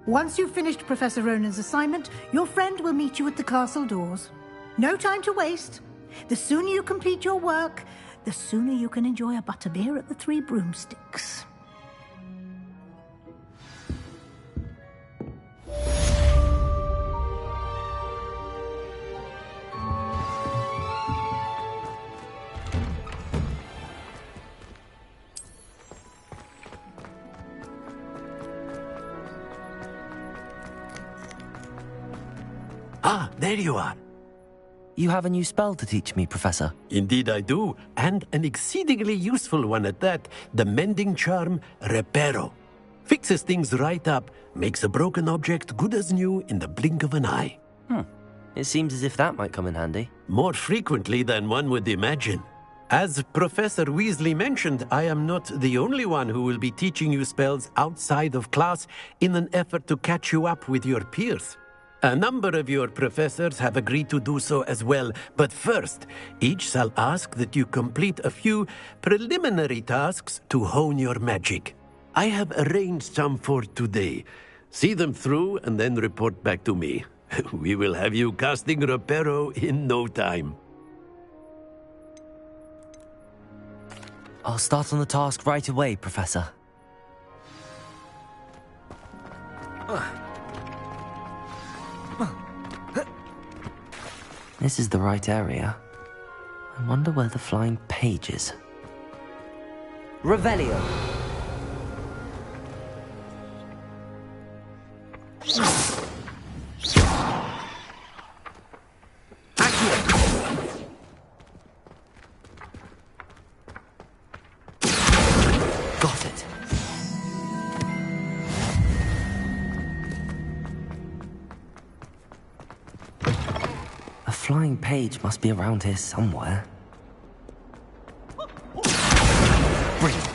Once you've finished Professor Ronan's assignment, your friend will meet you at the castle doors. No time to waste. The sooner you complete your work, the sooner you can enjoy a butterbeer at the Three Broomsticks. Ah, there you are. You have a new spell to teach me, Professor. Indeed I do, and an exceedingly useful one at that. The mending charm, Reparo. Fixes things right up, makes a broken object good as new in the blink of an eye. It seems as if that might come in handy. More frequently than one would imagine. As Professor Weasley mentioned, I am not the only one who will be teaching you spells outside of class in an effort to catch you up with your peers. A number of your professors have agreed to do so as well, but first, each shall ask that you complete a few preliminary tasks to hone your magic. I have arranged some for today. See them through and then report back to me. We will have you casting Reparo in no time. I'll start on the task right away, Professor. This is the right area. I wonder where the flying page is. Revelio! Got it. A flying page must be around here somewhere. Brilliant.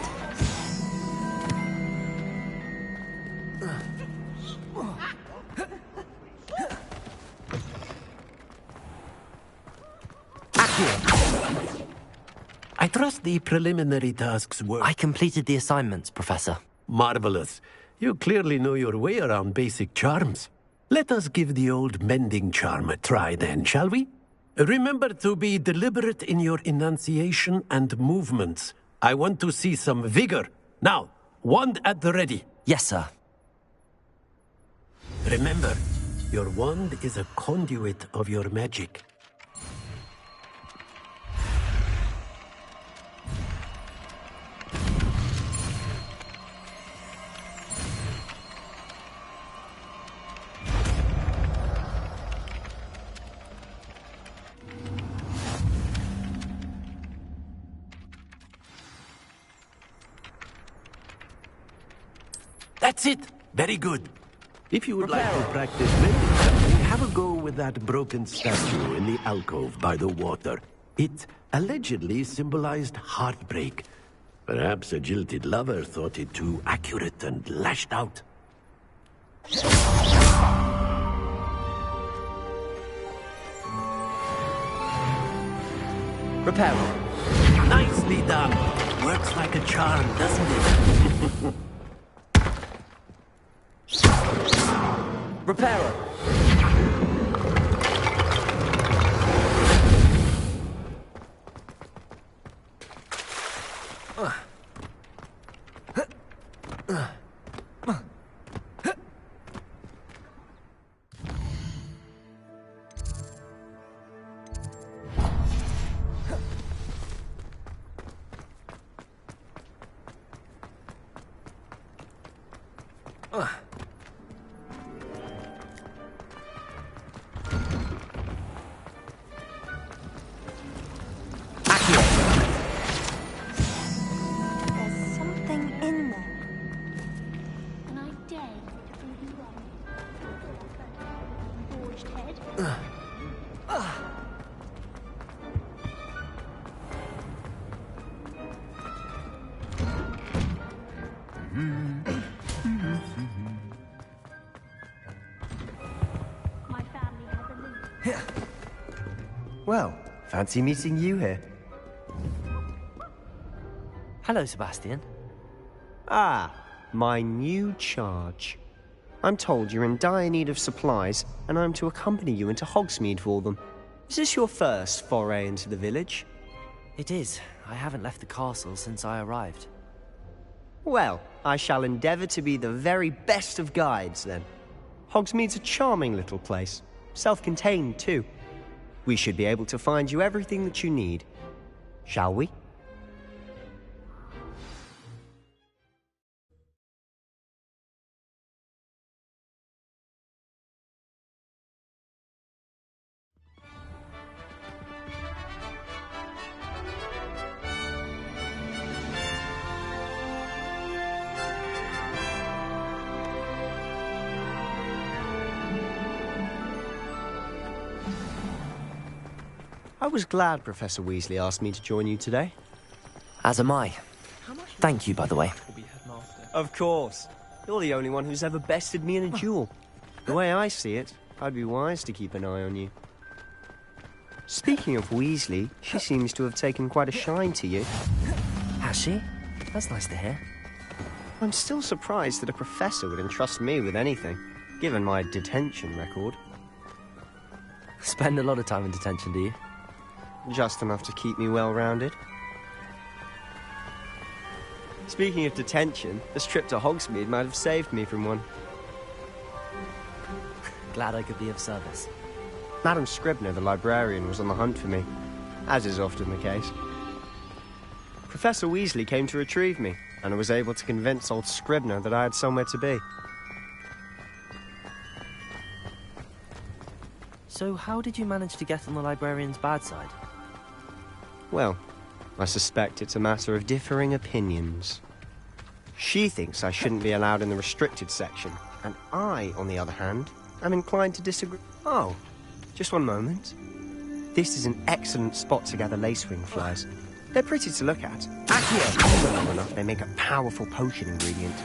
I trust the preliminary tasks were... I completed the assignments, Professor. Marvelous. You clearly know your way around basic charms. Let us give the old mending charm a try then, shall we? Remember to be deliberate in your enunciation and movements. I want to see some vigor. Now, wand at the ready. Yes, sir. Remember, your wand is a conduit of your magic. That's it! Very good. If you would like to practice mending something, have a go with that broken statue in the alcove by the water. It allegedly symbolized heartbreak. Perhaps a jilted lover thought it too accurate and lashed out. Repair. Nicely done. Works like a charm, doesn't it? Repairer. There's something in there. And I dare you to prove you wrong. Forged head. My family has a link. Well, fancy meeting you here. Hello, Sebastian. Ah, my new charge. I'm told you're in dire need of supplies, and I'm to accompany you into Hogsmeade for them. Is this your first foray into the village? It is. I haven't left the castle since I arrived. Well, I shall endeavour to be the very best of guides, then. Hogsmeade's a charming little place. Self-contained, too. We should be able to find you everything that you need. Shall we? I was glad Professor Weasley asked me to join you today. As am I. Thank you, by the way. Of course. You're the only one who's ever bested me in a duel. The way I see it, I'd be wise to keep an eye on you. Speaking of Weasley, she seems to have taken quite a shine to you. Has she? That's nice to hear. I'm still surprised that a professor would entrust me with anything, given my detention record. Spend a lot of time in detention, do you? Just enough to keep me well-rounded. Speaking of detention, this trip to Hogsmeade might have saved me from one. Glad I could be of service. Madam Scribner, the librarian, was on the hunt for me, as is often the case. Professor Weasley came to retrieve me, and I was able to convince old Scribner that I had somewhere to be. So how did you manage to get on the librarian's bad side? Well, I suspect it's a matter of differing opinions. She thinks I shouldn't be allowed in the restricted section, and I, on the other hand, am inclined to disagree. Oh, just one moment. This is an excellent spot to gather lacewing flies. They're pretty to look at. Actually, long enough, they make a powerful potion ingredient.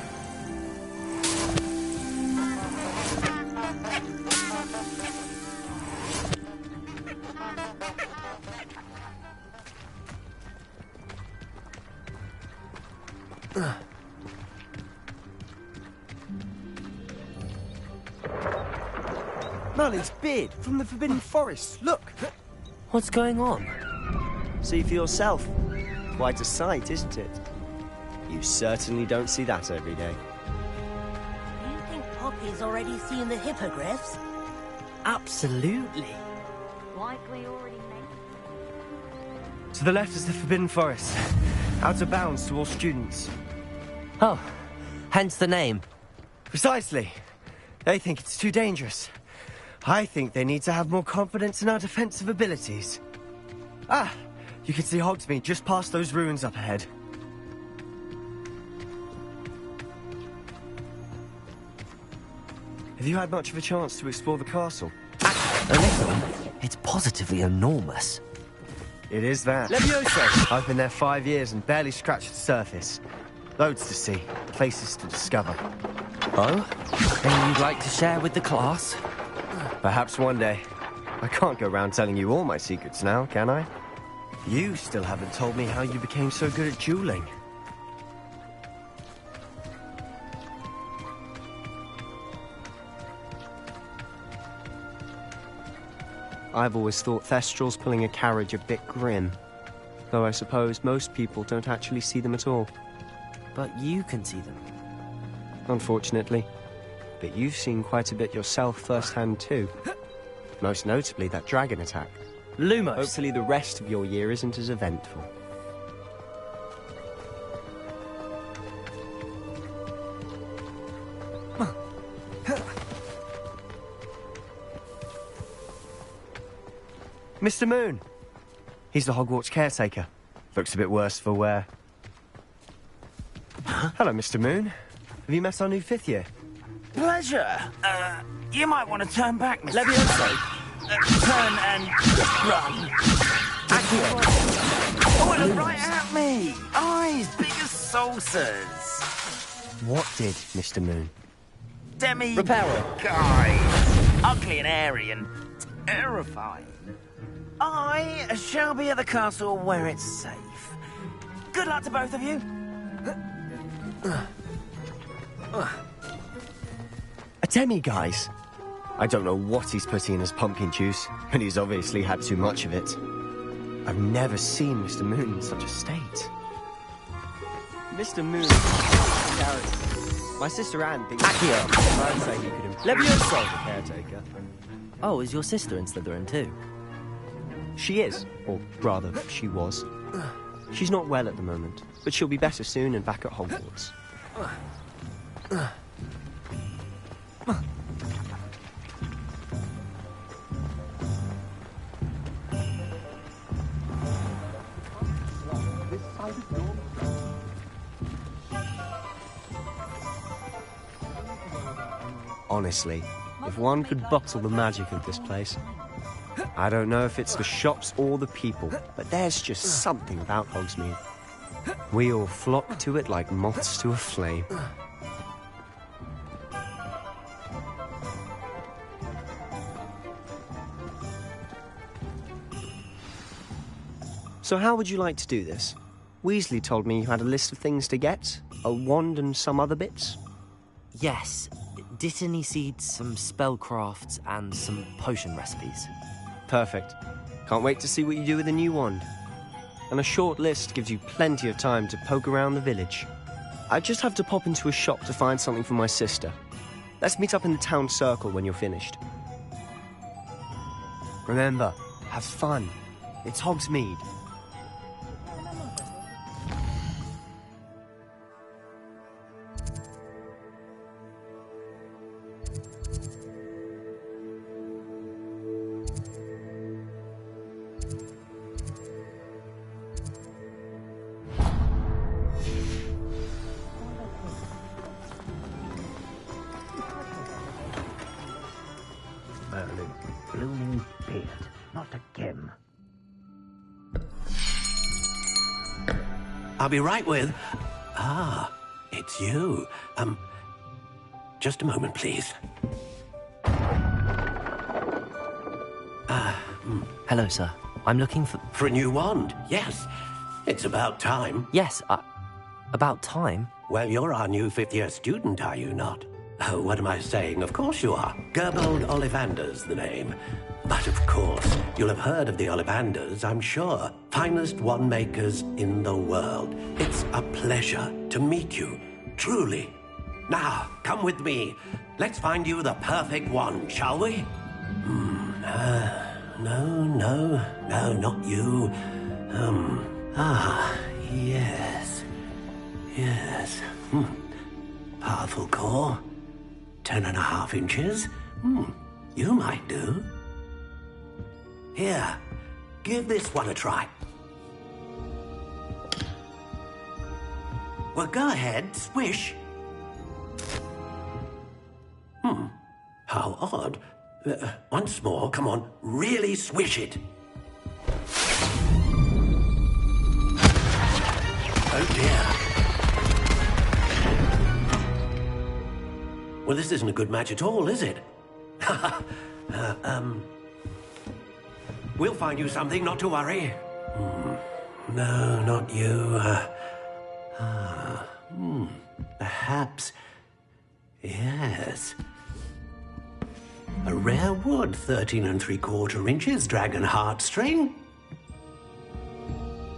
Merlin's beard from the Forbidden Forest. Look! What's going on? See for yourself. Quite a sight, isn't it? You certainly don't see that every day. Do you think Poppy's already seen the hippogriffs? Absolutely. Likely already made. To the left is the Forbidden Forest. Out of bounds to all students. Oh, hence the name. Precisely. They think it's too dangerous. I think they need to have more confidence in our defensive abilities. Ah, you can see Hogsmeade just past those ruins up ahead. Have you had much of a chance to explore the castle? A little. It's positively enormous. It is that. Levioso! I've been there 5 years and barely scratched the surface. Loads to see, places to discover. Oh? Then you'd like to share with the class? Perhaps one day. I can't go around telling you all my secrets now, can I? You still haven't told me how you became so good at dueling. I've always thought Thestrals pulling a carriage a bit grim. Though I suppose most people don't actually see them at all. But you can see them. Unfortunately. But you've seen quite a bit yourself firsthand too. Most notably that dragon attack. Lumos! Hopefully the rest of your year isn't as eventful. Mr. Moon! He's the Hogwarts caretaker. Looks a bit worse for wear. Hello, Mr. Moon. Have you met our new 5th year? Pleasure. You might want to turn back, Mr. Levioso! Turn and run. Accio! Oh, look right at me. Eyes big as saucers. What did, Mr. Moon? Demi... Reparo. Guys. Ugly and airy and terrifying. I shall be at the castle where it's safe. Good luck to both of you. A demi-guise? I don't know what he's putting in his pumpkin juice, and he's obviously had too much of it. I've never seen Mr. Moon in such a state. Mr. Moon... My sister Anne thinks... Accio! I'd say he could... Levioso, the caretaker. Oh, is your sister in Slytherin too? She is. Or rather, she was. She's not well at the moment, but she'll be better soon and back at Hogwarts. Honestly, if one could bottle the magic of this place. I don't know if it's the shops or the people, but there's just something about Hogsmeade. We all flock to it like moths to a flame. So how would you like to do this? Weasley told me you had a list of things to get, a wand and some other bits. Yes, Dittany seeds, some spellcrafts, and some potion recipes. Perfect. Can't wait to see what you do with the new wand. And a short list gives you plenty of time to poke around the village. I just have to pop into a shop to find something for my sister. Let's meet up in the town circle when you're finished. Remember, have fun. It's Hogsmeade. Merlin, blooming beard, not again. I'll be right with... Ah, it's you. Just a moment, please. Hello, sir. I'm looking for... For a new wand, yes. It's about time. Yes, about time? Well, you're our new fifth-year student, are you not? Oh, what am I saying? Of course you are. Gerbold Ollivander's the name. But of course, you'll have heard of the Ollivanders, I'm sure. Finest wand makers in the world. It's a pleasure to meet you, truly. Now, come with me. Let's find you the perfect wand, shall we? No, not you. Yes. Powerful core. 10.5 inches. You might do. Here, give this one a try. Well, go ahead, swish. How odd. Once more, come on, really swish it. Oh dear. Well, this isn't a good match at all, is it? We'll find you something, not to worry. No, not you. Perhaps... Yes. A rare wood, 13 3/4 inches, dragon heartstring.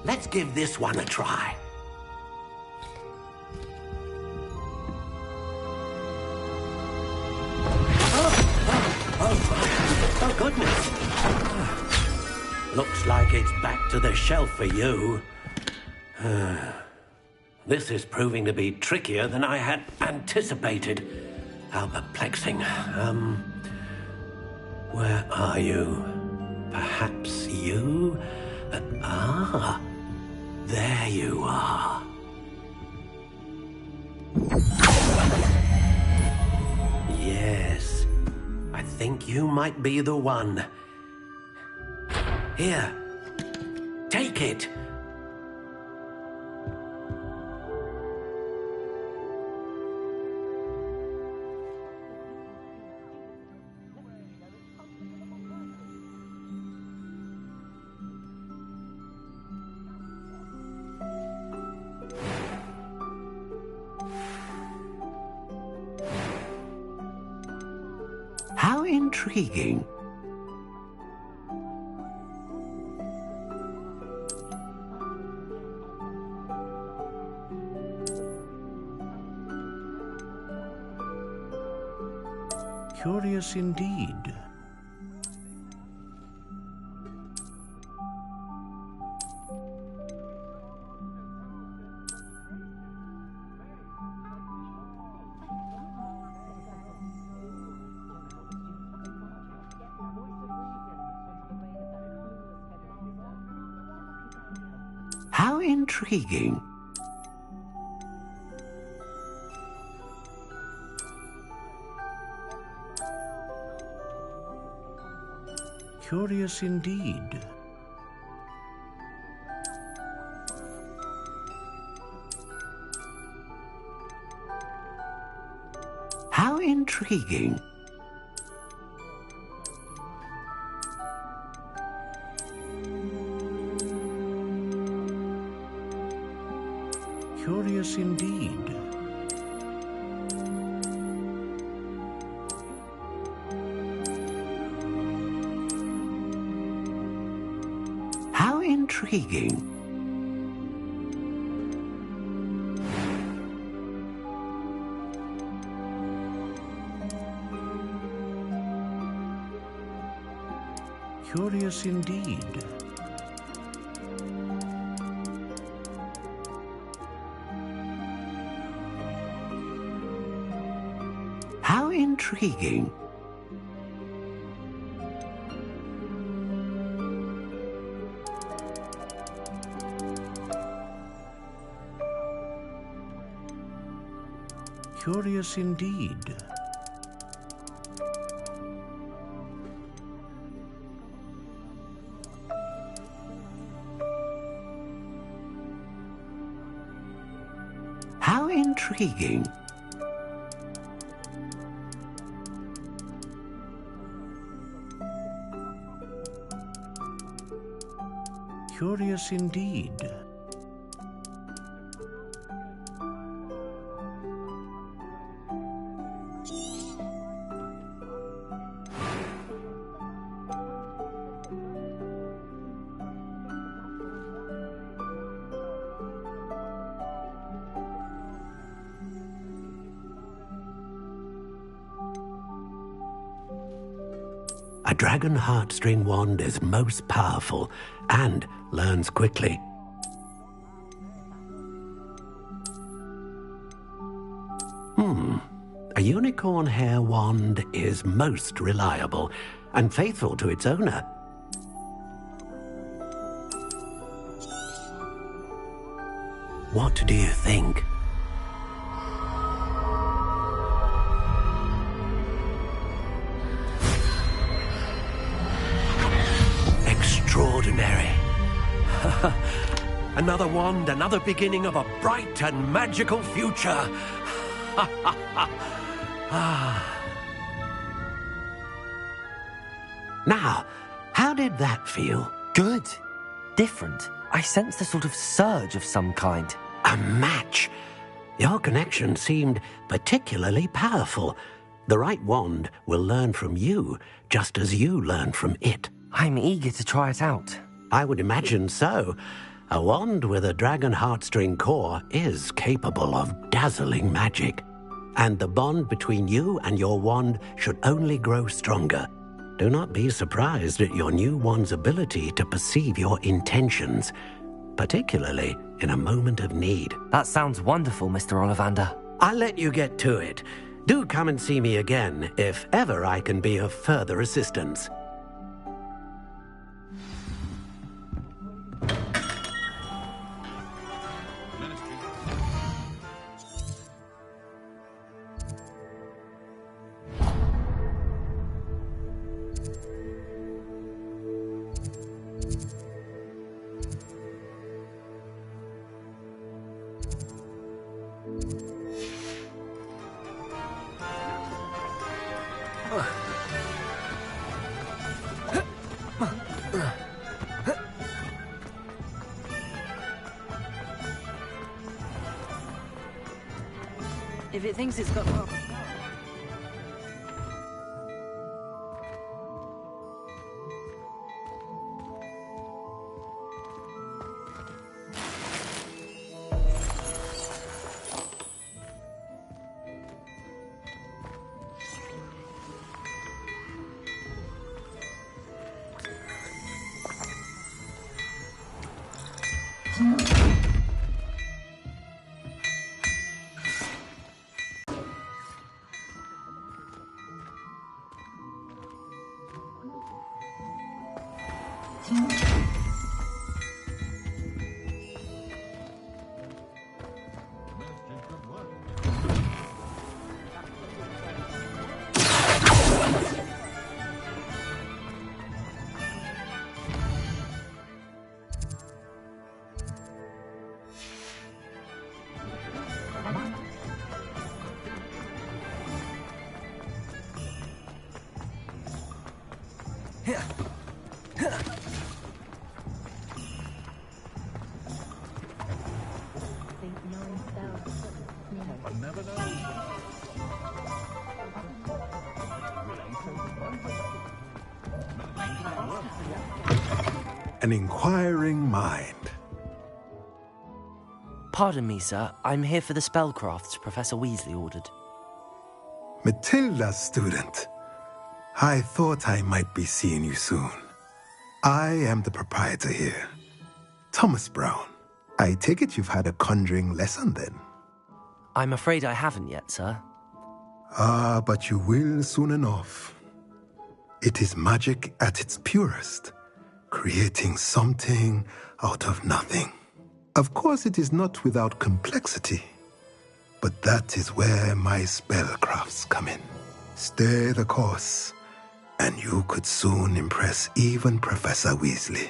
Let's give this one a try. Oh, goodness. Looks like it's back to the shelf for you. This is proving to be trickier than I had anticipated. How perplexing. Where are you? Perhaps you? There you are. Yes. I think you might be the one. Here. Take it. How intriguing. Curious indeed. How intriguing. Curious indeed. How intriguing. Curious indeed. How intriguing. Curious indeed. How intriguing. Curious indeed. How intriguing. Curious indeed. A dragon heartstring wand is most powerful and learns quickly. A unicorn hair wand is most reliable and faithful to its owner. What do you think? Extraordinary. Another wand, another beginning of a bright and magical future. Now, how did that feel? Good. Different. I sensed a sort of surge of some kind. A match. Your connection seemed particularly powerful. The right wand will learn from you, just as you learn from it. I'm eager to try it out. I would imagine so. A wand with a dragon heartstring core is capable of dazzling magic. And the bond between you and your wand should only grow stronger. Do not be surprised at your new wand's ability to perceive your intentions, particularly in a moment of need. That sounds wonderful, Mr. Ollivander. I'll let you get to it. Do come and see me again if ever I can be of further assistance. If it thinks it's got... never know. An inquiring mind. Pardon me, sir. I'm here for the spellcrafts Professor Weasley ordered. Matilda, student. I thought I might be seeing you soon. I am the proprietor here, Thomas Brown. I take it you've had a conjuring lesson then? I'm afraid I haven't yet, sir. Ah, but you will soon enough. It is magic at its purest, creating something out of nothing. Of course, it is not without complexity, but that is where my spellcrafts come in. Stay the course, and you could soon impress even Professor Weasley.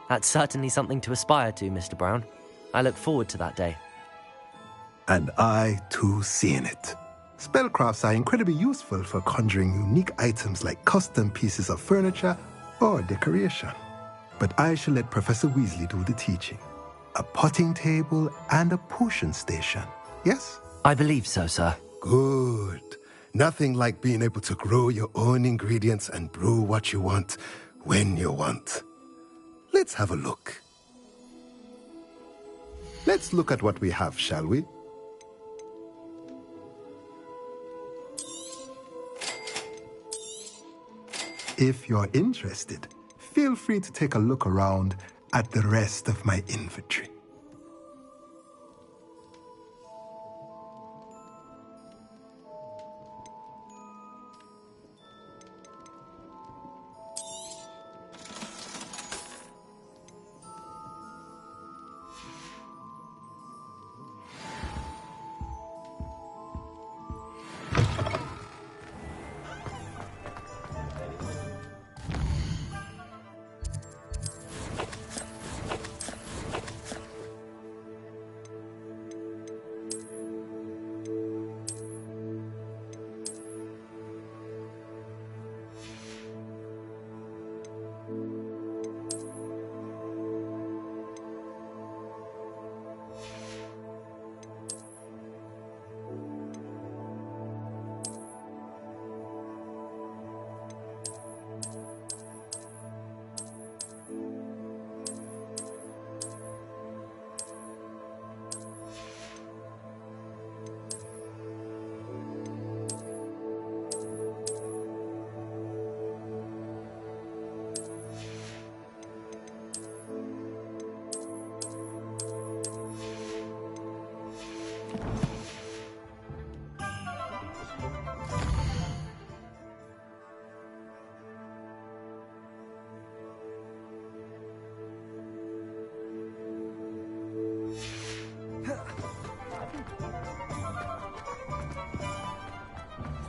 That's certainly something to aspire to, Mr. Brown. I look forward to that day. And I, too, seeing it. Spellcrafts are incredibly useful for conjuring unique items like custom pieces of furniture or decoration. But I shall let Professor Weasley do the teaching. A potting table and a potion station, yes? I believe so, sir. Good. Nothing like being able to grow your own ingredients and brew what you want when you want. Let's have a look. Let's look at what we have, shall we? If you're interested, feel free to take a look around at the rest of my inventory.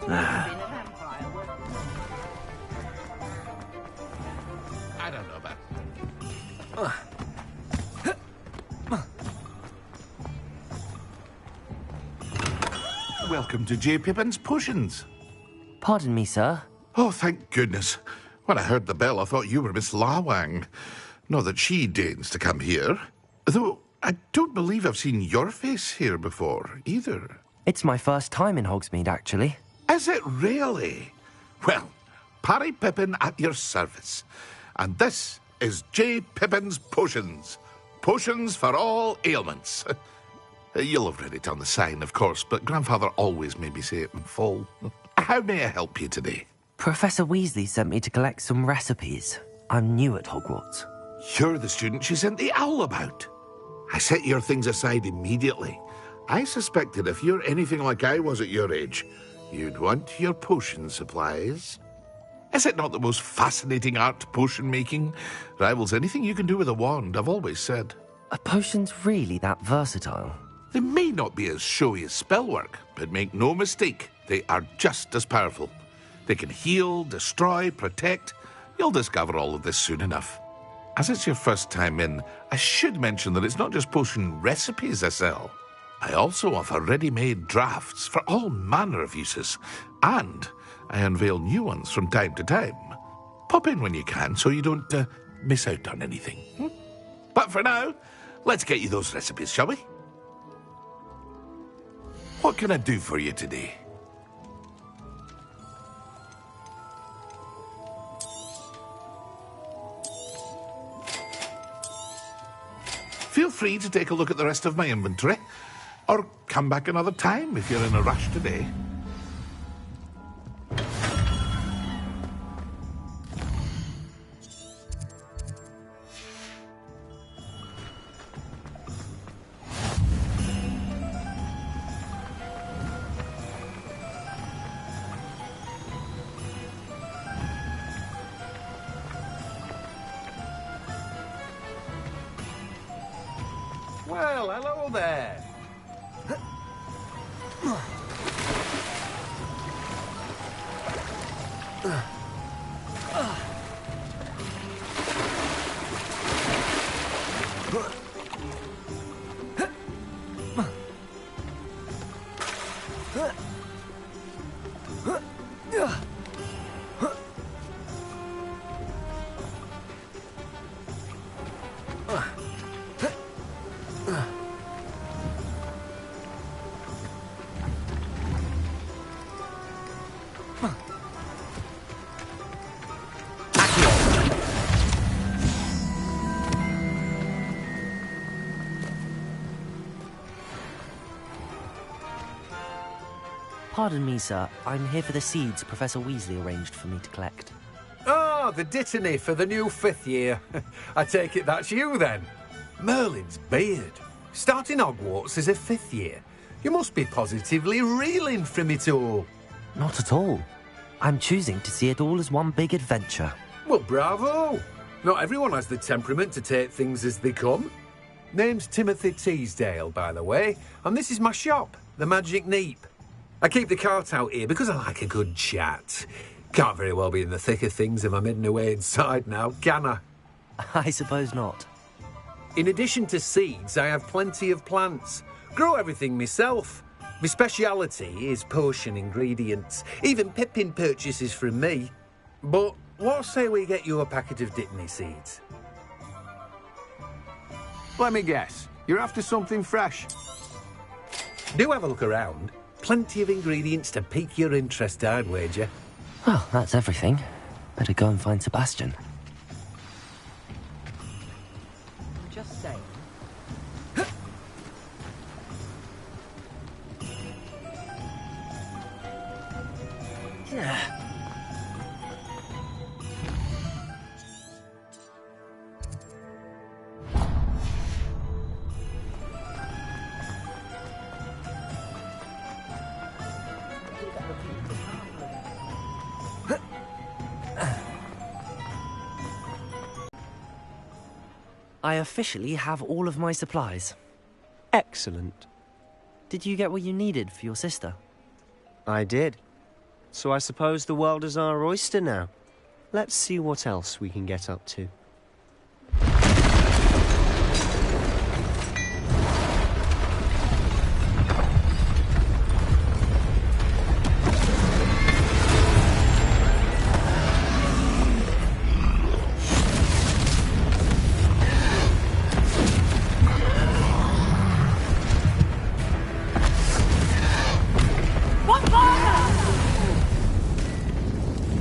I don't know about Welcome to J. Pippin's Potions. Pardon me, sir. Oh, thank goodness. When I heard the bell, I thought you were Miss Lawang. Not that she deigns to come here. Though I don't believe I've seen your face here before, either. It's my first time in Hogsmeade, actually. Is it really? Well, Parry Pippin at your service. And this is J. Pippin's Potions. Potions for all ailments. You'll have read it on the sign, of course, but Grandfather always made me say it in full. How may I help you today? Professor Weasley sent me to collect some recipes. I'm new at Hogwarts. You're the student she sent the owl about. I set your things aside immediately. I suspected if you're anything like I was at your age, you'd want your potion supplies. Is it not the most fascinating art, potion making? Rivals anything you can do with a wand, I've always said. Are potions really that versatile? They may not be as showy as spellwork, but make no mistake, they are just as powerful. They can heal, destroy, protect. You'll discover all of this soon enough. As it's your first time in, I should mention that it's not just potion recipes I sell. I also offer ready-made drafts for all manner of uses, and I unveil new ones from time to time. Pop in when you can so you don't miss out on anything. But for now, let's get you those recipes, shall we? What can I do for you today? Feel free to take a look at the rest of my inventory, or come back another time if you're in a rush today. Well, hello there. Pardon me, sir. I'm here for the seeds Professor Weasley arranged for me to collect. Ah, the dittany for the new 5th year. I take it that's you, then. Merlin's beard. Starting Hogwarts as a 5th year. You must be positively reeling from it all. Not at all. I'm choosing to see it all as one big adventure. Well, bravo. Not everyone has the temperament to take things as they come. Name's Timothy Teasdale, by the way, and this is my shop, the Magic Neep. I keep the cart out here because I like a good chat. Can't very well be in the thick of things if I'm hidden away inside now, can I? I suppose not. In addition to seeds, I have plenty of plants. Grow everything myself. My speciality is potion ingredients. Even Pippin purchases from me. But what say we get you a packet of Dittany seeds? Let me guess. You're after something fresh. Do have a look around. Plenty of ingredients to pique your interest, I'd wager. Well, that's everything. Better go and find Sebastian. Just saying. I officially have all of my supplies. Excellent. Did you get what you needed for your sister? I did. So I suppose the world is our oyster now. Let's see what else we can get up to.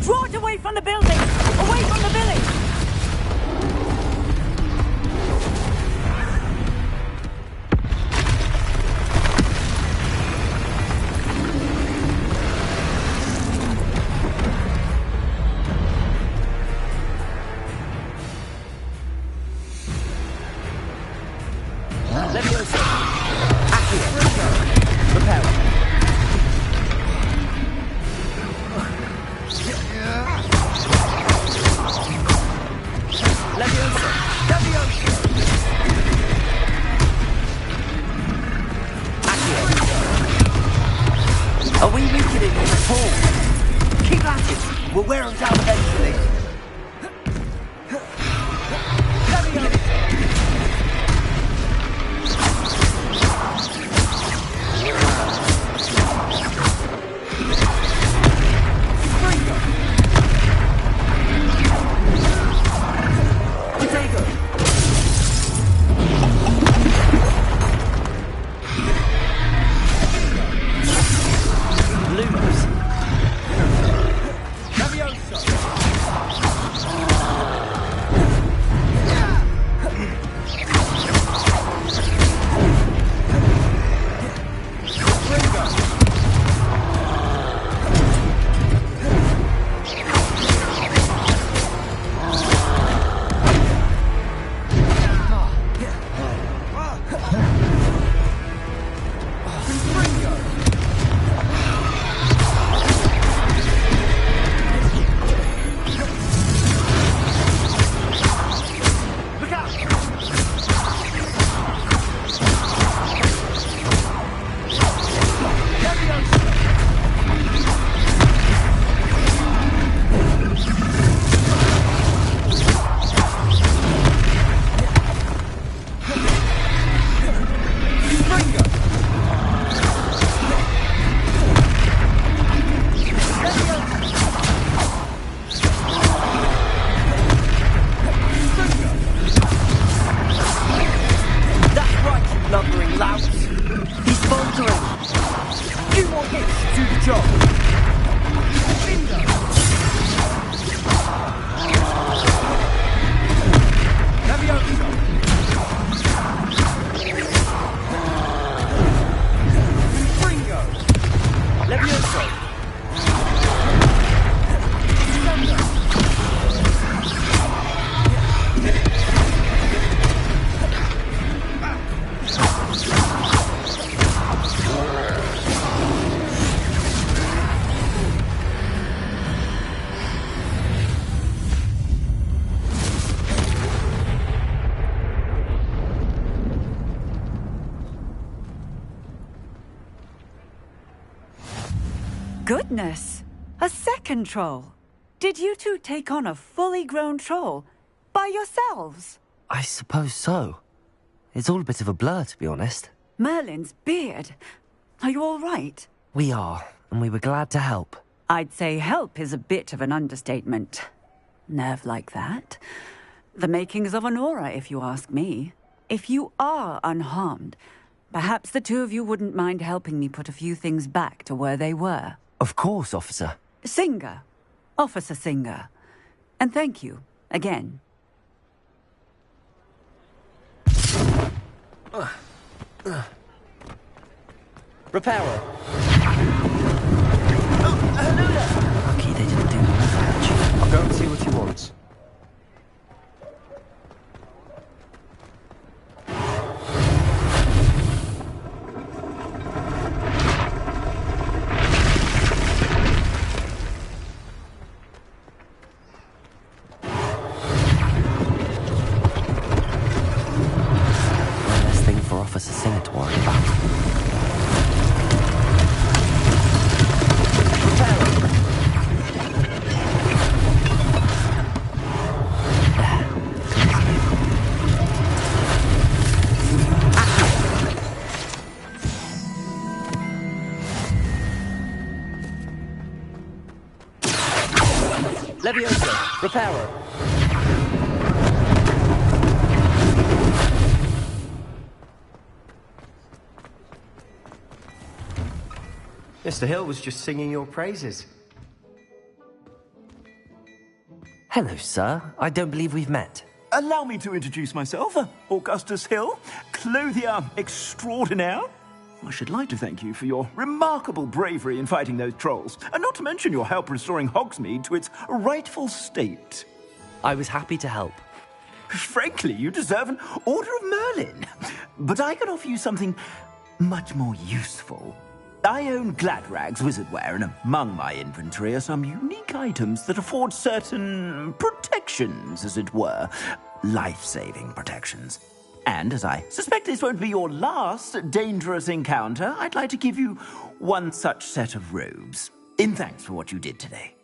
Draw it away from the building! Away from the village! Leviosa! Accio! Repel! Leviosa! Leviosa! Accio! Are we weakening him at all? Keep at it! We'll wear him down eventually. Leviosa! Goodness! A second troll! Did you two take on a fully grown troll by yourselves? I suppose so. It's all a bit of a blur, to be honest. Merlin's beard. Are you all right? We are, and we were glad to help. I'd say help is a bit of an understatement. Nerve like that. The makings of an aura, if you ask me. If you are unharmed, perhaps the two of you wouldn't mind helping me put a few things back to where they were. Of course, officer. Singer. Officer Singer. And thank you, again. Repairer. Lucky they didn't do another hatch. I'll go and see what he wants. One less thing for Officer Singer to worry about. Leviosa. Repairer. Mr. Hill was just singing your praises. Hello, sir. I don't believe we've met. Allow me to introduce myself, Augustus Hill, clothier extraordinaire. I should like to thank you for your remarkable bravery in fighting those trolls, and not to mention your help restoring Hogsmeade to its rightful state. I was happy to help. Frankly, you deserve an Order of Merlin. But I can offer you something much more useful. I own Gladrag's wizardware, and among my inventory are some unique items that afford certain protections, as it were. Life-saving protections. And as I suspect this won't be your last dangerous encounter, I'd like to give you one such set of robes, in thanks for what you did today.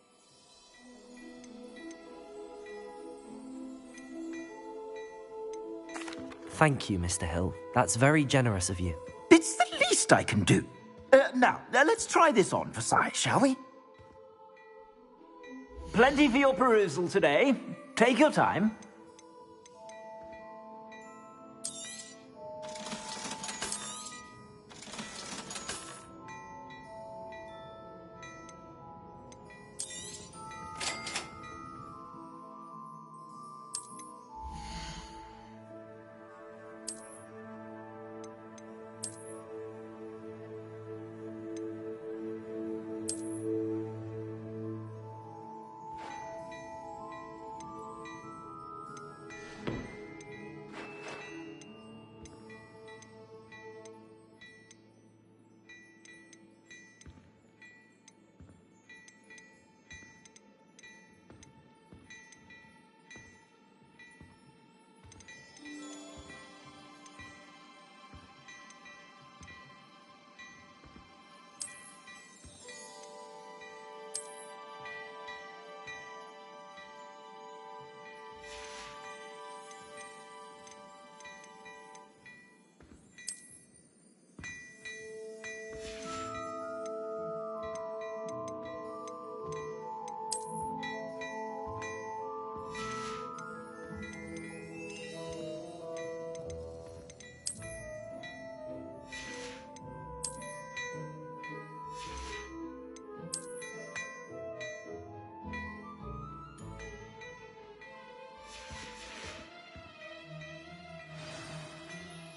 Thank you, Mr. Hill. That's very generous of you. It's the least I can do. Now, let's try this on for size, shall we? Plenty for your perusal today. Take your time.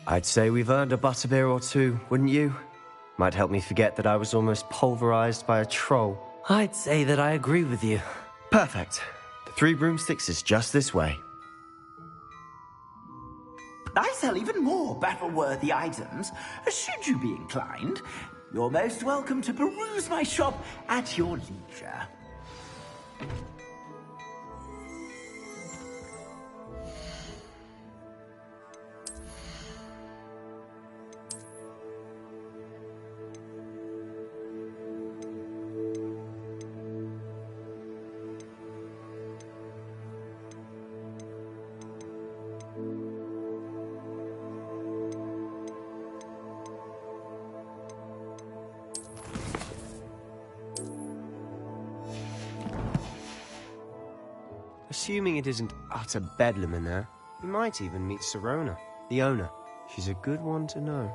I'd say we've earned a butterbeer or two, wouldn't you? Might help me forget that I was almost pulverized by a troll. I'd say that I agree with you. Perfect. The 3 broomsticks is just this way. I sell even more battle-worthy items. Should you be inclined, you're most welcome to peruse my shop at your leisure. Assuming it isn't utter bedlam in there, you might even meet Sirona, the owner. She's a good one to know.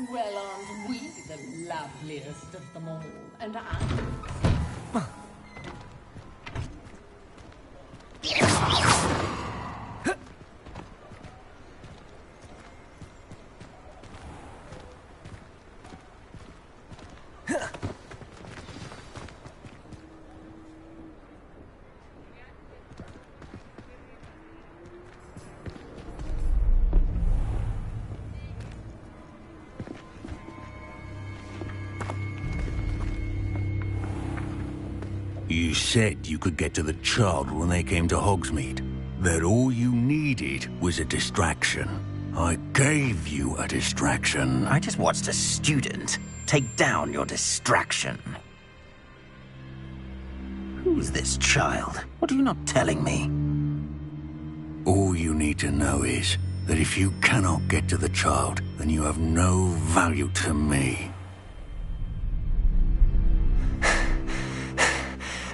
Well, aren't we the loveliest of them all? And I... You said you could get to the child when they came to Hogsmeade. That all you needed was a distraction. I gave you a distraction. I just watched a student take down your distraction. Who's this child? What are you not telling me? All you need to know is that if you cannot get to the child, then you have no value to me.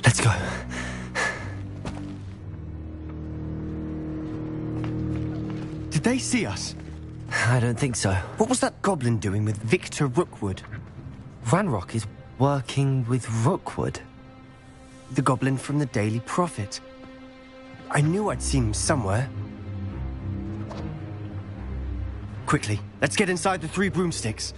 Let's go. Did they see us? I don't think so. What was that goblin doing with Victor Rookwood? Ranrock is working with Rookwood. The goblin from the Daily Prophet. I knew I'd seen him somewhere. Quickly, let's get inside the Three Broomsticks.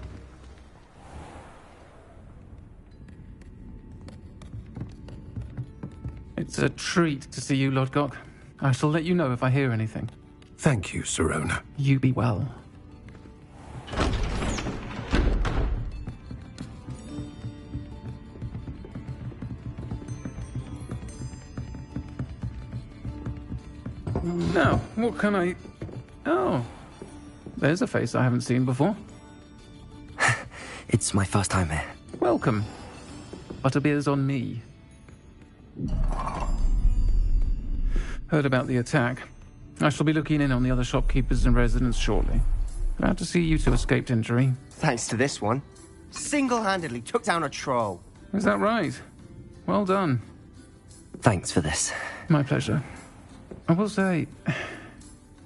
It's a treat to see you, Lodgok. I shall let you know if I hear anything. Thank you, Sirona. You be well. Now, what can I... Oh, there's a face I haven't seen before. It's my first time here. Welcome. Butterbeer's on me. Heard about the attack. I shall be looking in on the other shopkeepers and residents shortly. Glad to see you two escaped injury. Thanks to this one. Single-handedly took down a troll. Is that right? Well done. Thanks for this. My pleasure. I will say,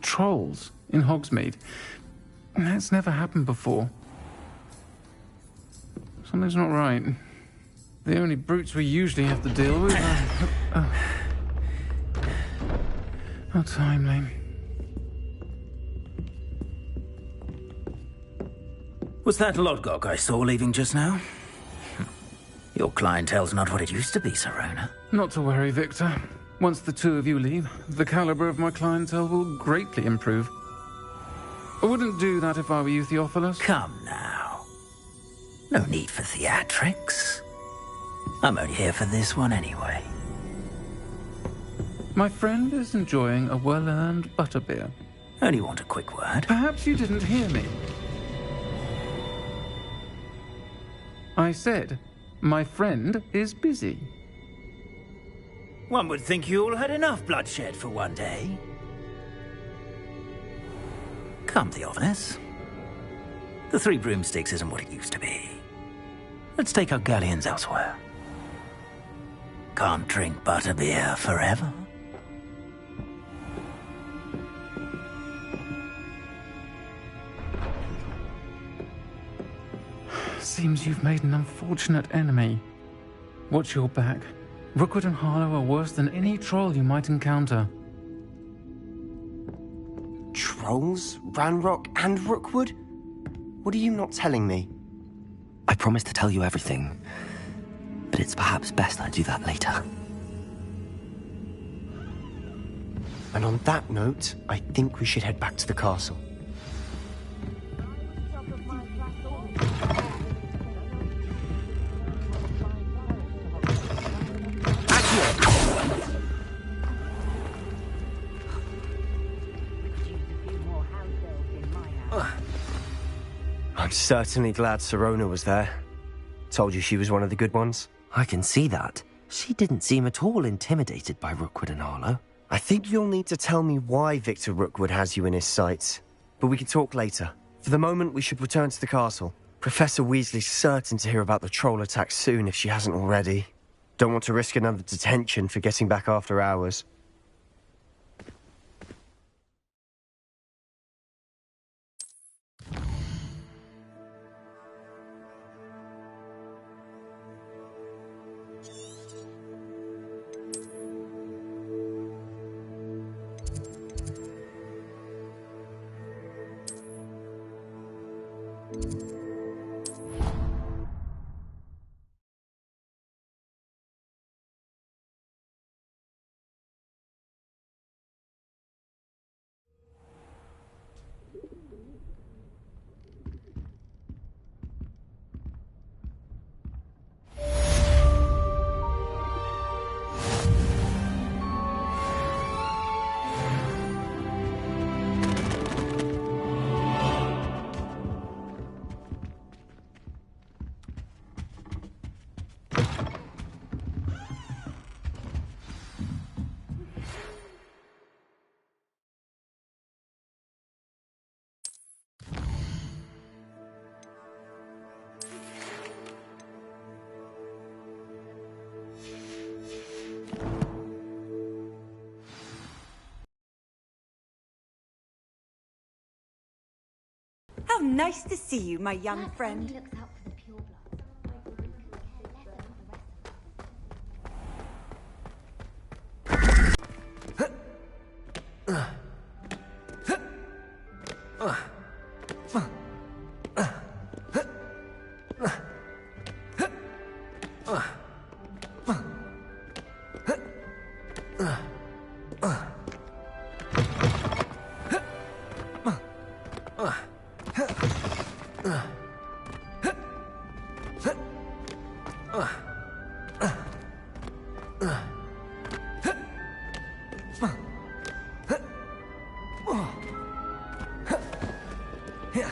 trolls in Hogsmeade. That's never happened before. Something's not right. The only brutes we usually have to deal with are... How timely. Was that Lodgok I saw leaving just now? Your clientele's not what it used to be, Sirona. Not to worry, Victor. Once the two of you leave, the caliber of my clientele will greatly improve. I wouldn't do that if I were you, Theophilus. Come now. No need for theatrics. I'm only here for this one anyway. My friend is enjoying a well-earned butterbeer. Only want a quick word. Perhaps you didn't hear me. I said, my friend is busy. One would think you all had enough bloodshed for one day. Come, Theophilus. The Three Broomsticks isn't what it used to be. Let's take our galleons elsewhere. Can't drink butterbeer forever. Seems you've made an unfortunate enemy. Watch your back. Rookwood and Harlow are worse than any troll you might encounter. Trolls? Ranrock and Rookwood? What are you not telling me? I promised to tell you everything, but it's perhaps best I do that later. And on that note, I think we should head back to the castle. I'm certainly glad Sirona was there. Told you she was one of the good ones. I can see that. She didn't seem at all intimidated by Rookwood and Harlow. I think you'll need to tell me why Victor Rookwood has you in his sights. But we can talk later. For the moment, we should return to the castle. Professor Weasley's certain to hear about the troll attack soon if she hasn't already. Don't want to risk another detention for getting back after hours. How nice to see you, my young friend. Yeah.